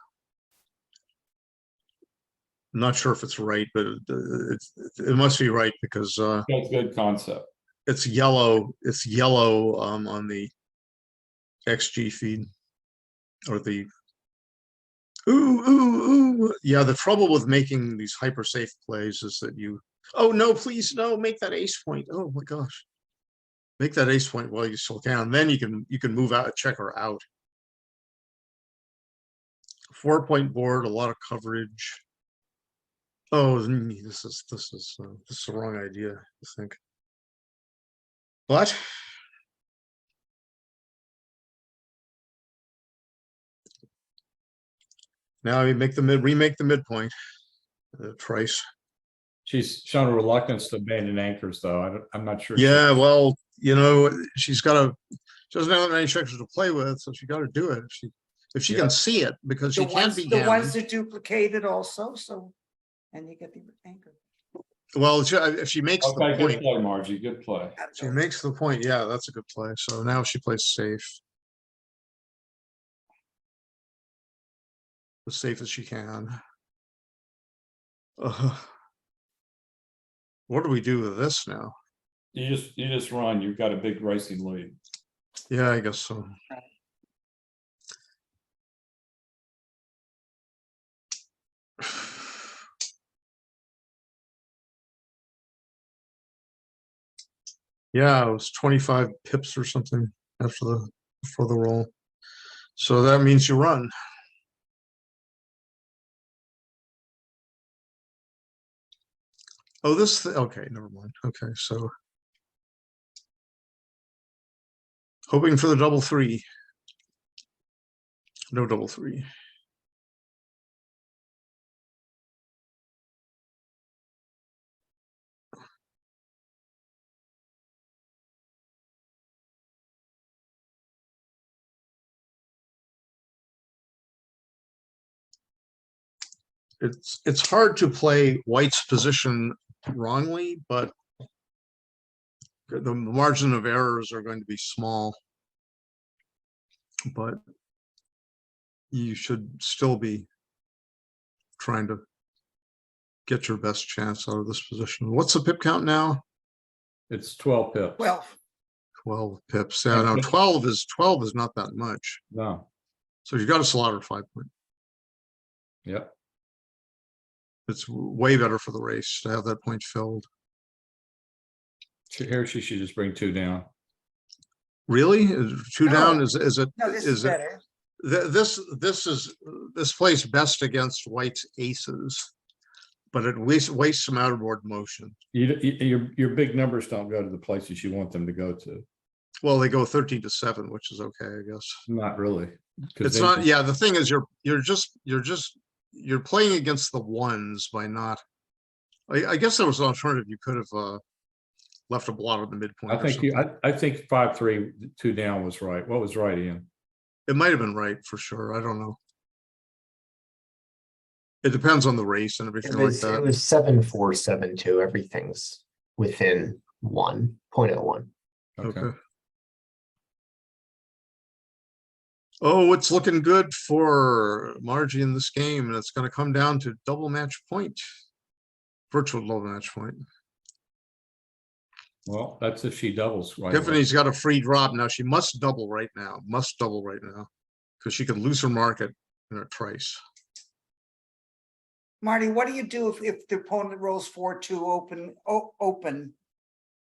I'm not sure if it's right, but it must be right because That's a good concept. it's yellow. It's yellow on the XG feed or the ooh. Yeah, the trouble with making these hyper safe plays is that oh no, please no, make that ace point. Oh my gosh. Make that ace point while you still can. Then you can move out, check her out. 4-point board, a lot of coverage. Oh, this is the wrong idea, I think. But now we remake the midpoint. Trice. She's shown a reluctance to abandon anchors, though. I'm not sure. Yeah, well, she doesn't have that many checkers to play with, so she got to do it if she can see it, because she can't be The ones gammon. that duplicated also, so, and you get the anchor. Well, if she makes the Okay, good point, play, Margie. Good play. she makes the point. Yeah, that's a good play. So now she plays safe. As safe as she can. What do we do with this now? You just run. You've got a big racing lead. Yeah, I guess so. Yeah, it was 25 pips or something before the roll. So that means you run. Oh, okay, never mind. Okay, so hoping for the double 3. No double 3. It's hard to play white's position wrongly, but the margin of errors are going to be small. But you should still be trying to get your best chance out of this position. What's the pip count now? It's 12 pips. Well, 12 pips. Yeah, no, 12 is not that much. No. So you got to slaughter 5 point. Yep. It's way better for the race to have that point filled. Here she should just bring 2 down. Really? 2 down? No. Is it? no, this is better. This plays best against white's aces, but it wastes some out-of-board motion. Your big numbers don't go to the places you want them to go to. Well, they go 13-7, which is okay, I guess. Not really. It's not. Yeah, the thing is, you're playing against the ones by not. I guess there was an alternative. You could have left a blot at the midpoint. I or think you, something. I think 5-3, 2 down was right. What was right, Ian? It might have been right for sure. I don't know. It depends on the race and It everything like was, it that. was 7-4, 7-2. Everything's within 1.01. Okay. Oh, it's looking good for Margie in this game, and it's going to come down to double match point, virtual double match point. Well, that's if she doubles. Right away. Tiffany's got a free drop now. She must double right now. Must double right now, because she could lose her market in a trice. Marty, what do you do if the opponent rolls 4-2 open?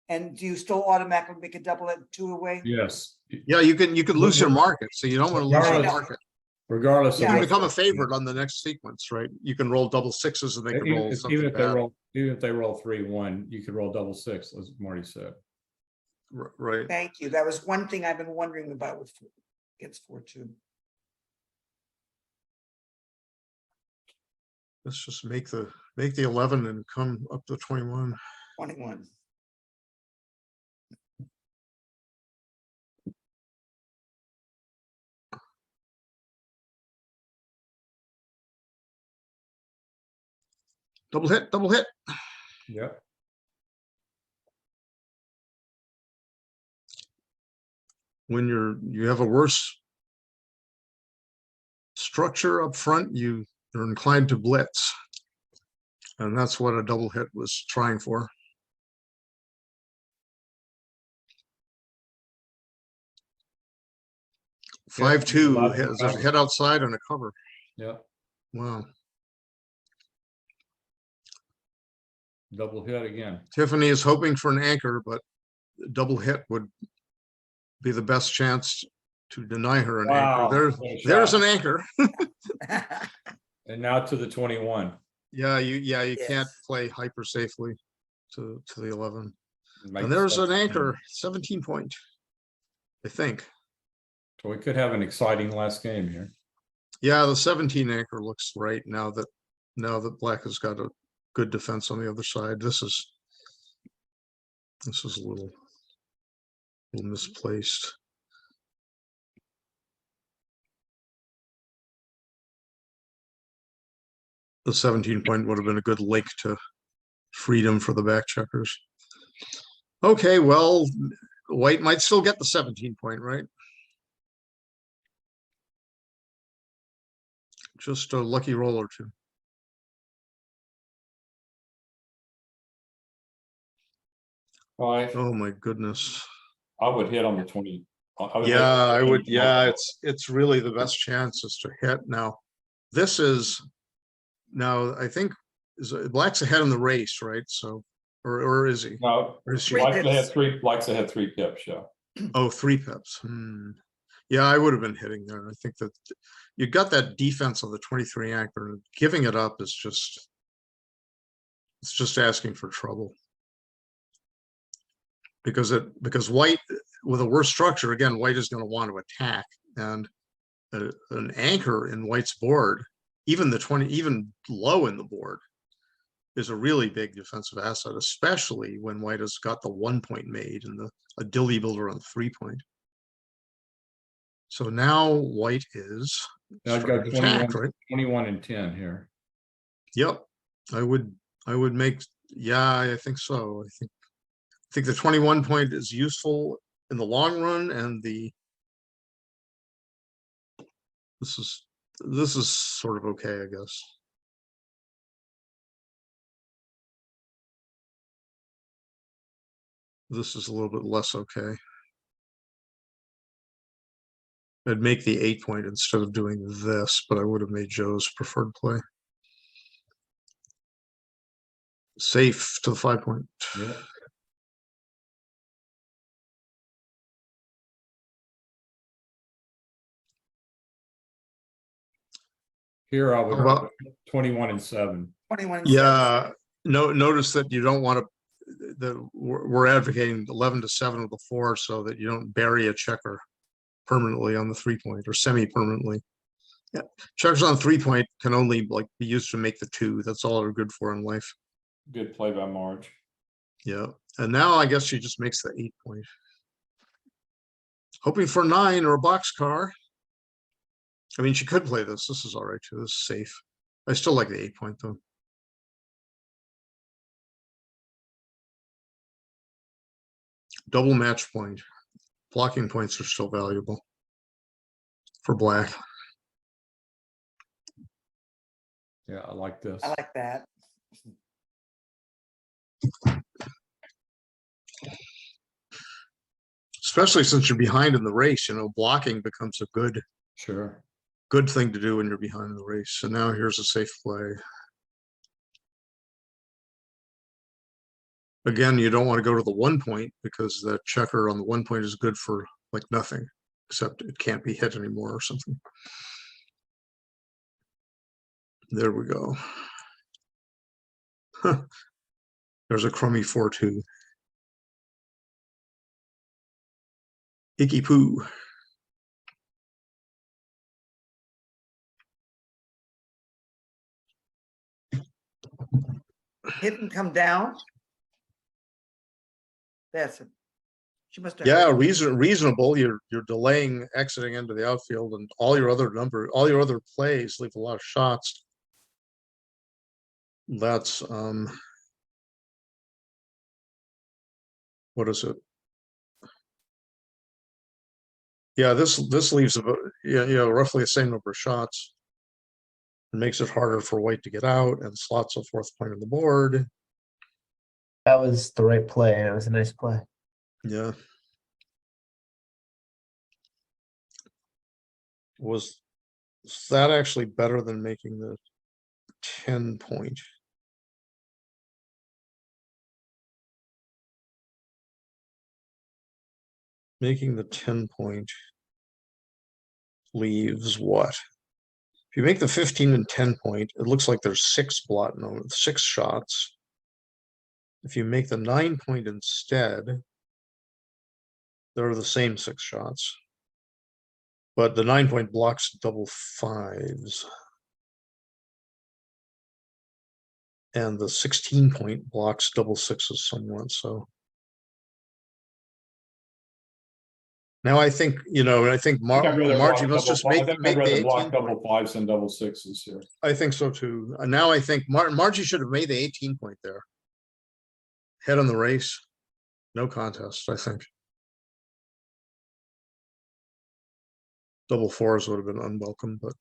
And do you still automatically make a double at 2 away? Yes. Yeah, you can lose your market, so you don't want to lose your Regardless- market. Regardless You of can what- become a favorite on the next sequence, right? You can roll double sixes and they can roll even something if they bad. roll, even if they roll 3-1, you could roll double six, as Marty said. Right. Thank you. That was one thing I've been wondering about with against 4-2. Let's just make the 11 and come up to 21. 21. Double hit, double hit. Yep. When you have a worse structure up front, you're inclined to blitz. And that's what a double hit was trying for. Yeah, 5-2 lots of there's a cover. head outside and a cover. Yep. Wow. Double hit again. Tiffany is hoping for an anchor, but double hit would be the best chance to deny her an Wow, anchor. what a There's shot. an anchor. And now to the 21. Yeah, you can't Yes. play hyper safely to the 11. Make And there's an 17. anchor, 17 point, I think. So we could have an exciting last game here. Yeah, the 17 anchor looks right now that black has got a good defense on the other side. This is a little misplaced. The 17 point would have been a good link to freedom for the back checkers. Okay, well, white might still get the 17 point, right? Just a lucky roll or two. Oh my goodness. I would hit on the 20. I would hit Yeah, on the I would. 20. Yeah, it's really the best chance is to hit now. This is now, I think, black's ahead in the race, right? So, or is he? No, Or is she? Three likes to pips. have three, likes to have 3 pips, yeah. Oh, 3 pips. Yeah, I would have been hitting there. I think that you got that defense of the 23 anchor, and giving it up is just, it's just asking for trouble. Because white with a worse structure, again, white is going to want to attack, and an anchor in white's board, even the 20, even low in the board, is a really big defensive asset, especially when white has got the 1 point made and a dilly builder on the 3 point. So now white is Now I'd go starting to attack, 21, right? 21 and 10 here. Yep, I would make, yeah, I think so. I think the 21 point is useful in the long run, and this is sort of okay, I guess. This is a little bit less okay. I'd make the 8 point instead of doing this, but I would have made Joe's preferred play. Safe to the 5 point. Yeah. Here I would How about- 21 and 7. 21. Yeah, notice that you don't want to, that we're advocating 11 to 7 with the 4 so that you don't bury a checker permanently on the 3 point or semi-permanently. Yeah, checkers on 3 point can only like be used to make the 2. That's all they're good for in life. Good play by Marge. Yeah, and now I guess she just makes the 8-point. Hoping for 9 or a boxcar. I mean, she could play this. This is all right too. This is safe. I still like the 8-point though. Double match point. Blocking points are still valuable for black. Yeah, I like this. I like that. Especially since you're behind in the race, you know, blocking becomes a Sure. good thing to do when you're behind in the race. So now here's a safe play. Again, you don't want to go to the 1-point because that checker on the 1-point is good for like nothing, except it can't be hit anymore or something. There we go. Huh. There's a crummy 4-2. Icky poo. Hit and come down. That's it. She must have. Yeah, heard. reasonable. You're delaying exiting into the outfield, and all your other plays leave a lot of shots. That's what is it? Yeah, this leaves about roughly the same number of shots. It makes it harder for white to get out and slots a 4th point on the board. That was the right play. It was a nice play. Yeah. Was that actually better than making the 10-point? Making the 10-point leaves what? If you make the 15 and 10-point, it looks like there's 6 shots. If you make the 9-point instead, they're the same 6 shots. But the 9-point blocks double 5s. And the 16-point blocks double 6s somewhat, so. Now I think, Margie must just make the I'd rather block 18-point. double 5s and double 6s here. I think so too. Now I think Margie should have made the 18-point there. Head on the race. No contest, I think. Double 4s would have been unwelcome, but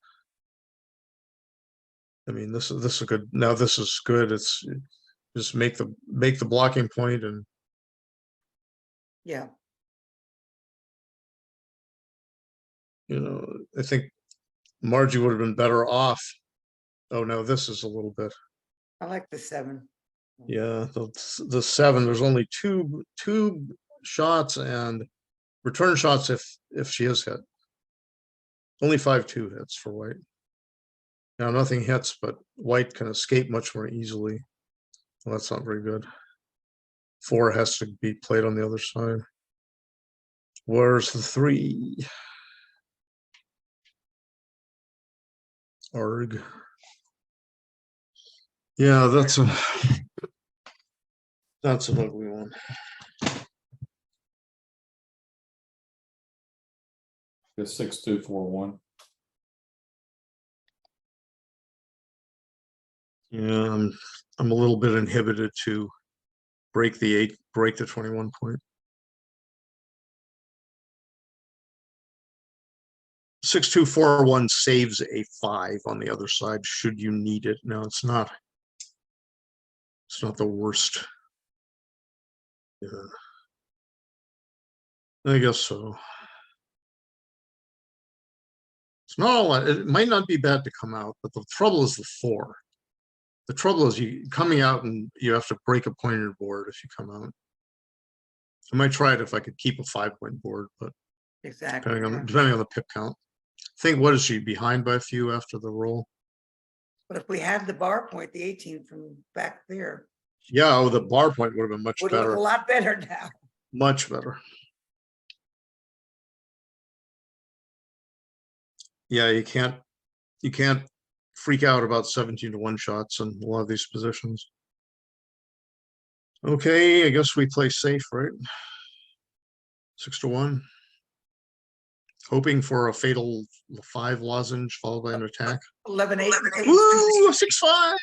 I mean, this is a good. Now this is good. It's just make the blocking point, and Yeah, I think Margie would have been better off. Oh no, this is a little bit. I like the 7. Yeah, the 7. There's only two shots and return shots if she is hit. Only 5-2 hits for white. Now nothing hits, but white can escape much more easily. Well, that's not very good. 4 has to be played on the other side. Where's the 3? Arg. Yeah, that's an ugly one. The 6-2-4-1. Yeah, I'm a little bit inhibited to break the 21-point. 6-2-4-1 saves a 5 on the other side should you need it. No, it's not. It's not the worst. Yeah. I guess so. It's not all that. It might not be bad to come out, but the trouble is the 4. The trouble is you coming out and you have to break a point on your board if you come out. I might try it if I could keep a 5-point board, but Exactly. depending on the pip count. I think what is she behind by a few after the roll? But if we had the bar point, the 18 from back there, Yeah, oh, the bar point would have been much would look better. a lot better now. Much better. Yeah, you can't freak out about 17-1 shots in a lot of these positions. Okay, I guess we play safe, right? 6-1. Hoping for a fatal 5 lozenge followed by an attack. 11-8. Woo, 6-5.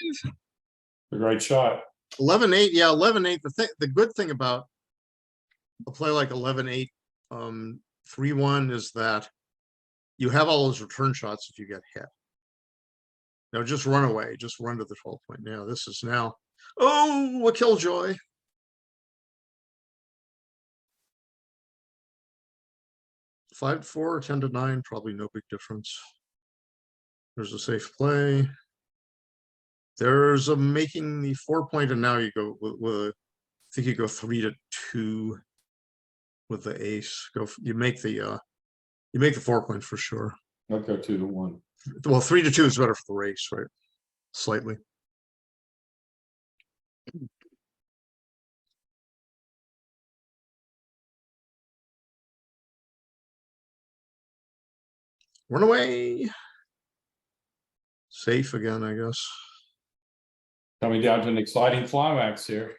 A great shot. 11-8, yeah, 11-8. The good thing about a play like 11-8, 3-1 is that you have all those return shots if you get hit. Now just run away, just run to the 12 point. Now this is now, oh, a killjoy. Five, 4, 10-9, probably no big difference. There's a safe play. There's a making the 4 point, and now you go with I think you go 3-2 with the ace. You make the 4 point for sure. I'll go 2-1. Well, 3-2 is better for the race, right? Slightly. Run away. Safe again, I guess. Coming down to an exciting climax here.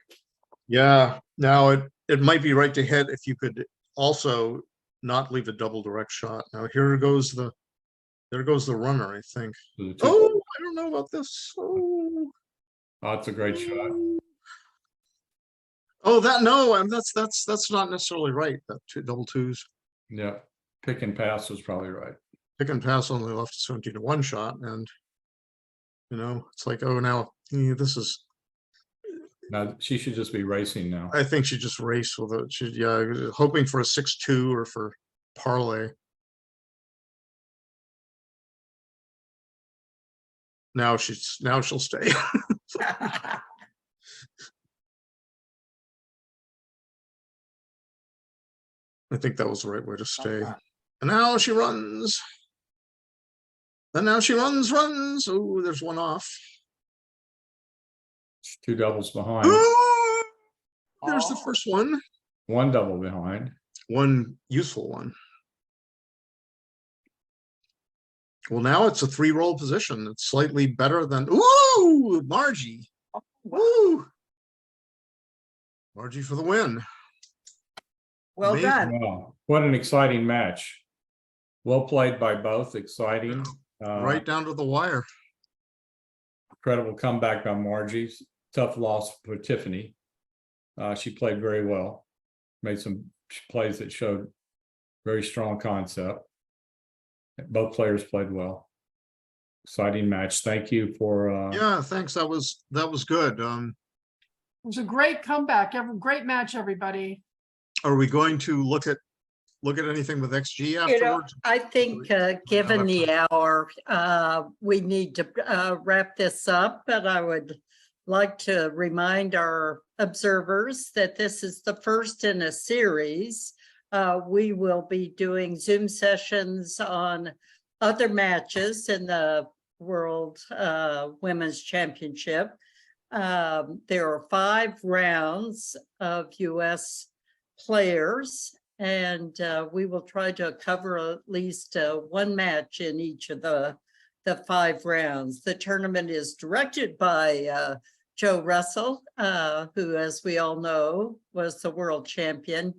Yeah, now it might be right to hit if you could also not leave a double direct shot. Now there goes the runner, I think. The two- Oh, I don't know about this. Oh, Oh, that's a great shot. oh, that's not necessarily right. That double twos. Yeah, pick and pass was probably right. Pick and pass only left 17-1 shot, and it's like, oh, now this is. Now she should just be racing now. I think she just raced with it. She, yeah, hoping for a 6-2 or for parlay. Now she'll stay. I think that was the right way to stay. And now she runs. And now she runs. Oh, there's one off. 2 doubles behind. Ooh, there's the Oh. first one. 1 double behind. One useful one. Well, now it's a 3-roll position. It's slightly better than, ooh, Marjie. Woo! Marjie for the win. Well Amazing. done. Wow, what an exciting match. Well played by both, exciting. Right down to the wire. Incredible comeback by Marjie. Tough loss for Tiffany. She played very well. Made some plays that showed very strong concept. Both players played well. Exciting match. Thank you for Yeah, thanks. That was good. It was a great comeback, great match, everybody. Are we going to look at anything with XG afterwards? I think, given the hour, we need to wrap this up, but I would like to remind our observers that this is the first in a series. We will be doing Zoom sessions on other matches in the World Women's Championship. There are 5 rounds of US players, and we will try to cover at least one match in each of the 5 rounds. The tournament is directed by Joe Russell, who, as we all know, was the world champion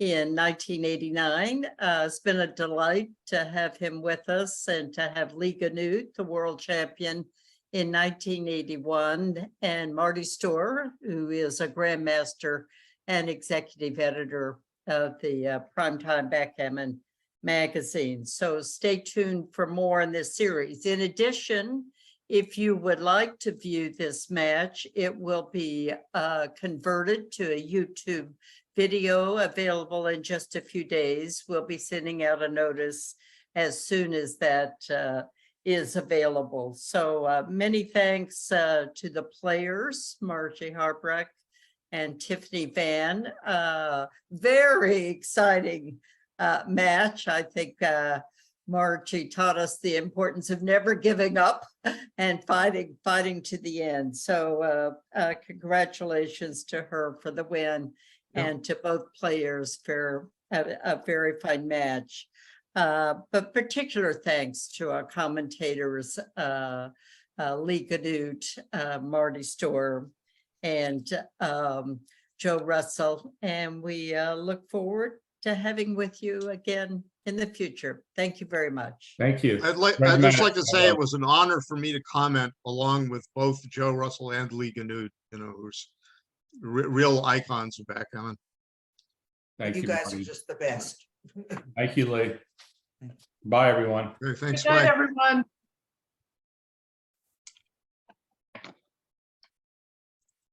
in 1989. It's been a delight to have him with us and to have Genud, the world champion in 1981, and Marty Storr, who is a grandmaster and executive editor of the Primetime Backgammon magazine. So stay tuned for more in this series. In addition, if you would like to view this match, it will be converted to a YouTube video available in just a few days. We'll be sending out a notice as soon as that is available. So many thanks to the players, Marjie Harbrecht and Tiffany Van. Very exciting match. I think Marty taught us the importance of never giving up and fighting to the end. So congratulations to her for the win, and to both players for a very fine match. But particular thanks to our commentators, Genud, Marty Storr, and Joe Russell, and we look forward to having with you again in the future. Thank you very much. Thank you. I'd just like to say it was an honor for me to comment along with both Joe Russell and Lee Genud, you know, who's real icons of backgammon. Thank You you. guys are Marty. just the best. Thank you, Lee. Bye, everyone. Okay, thanks, Good night, bye. everyone.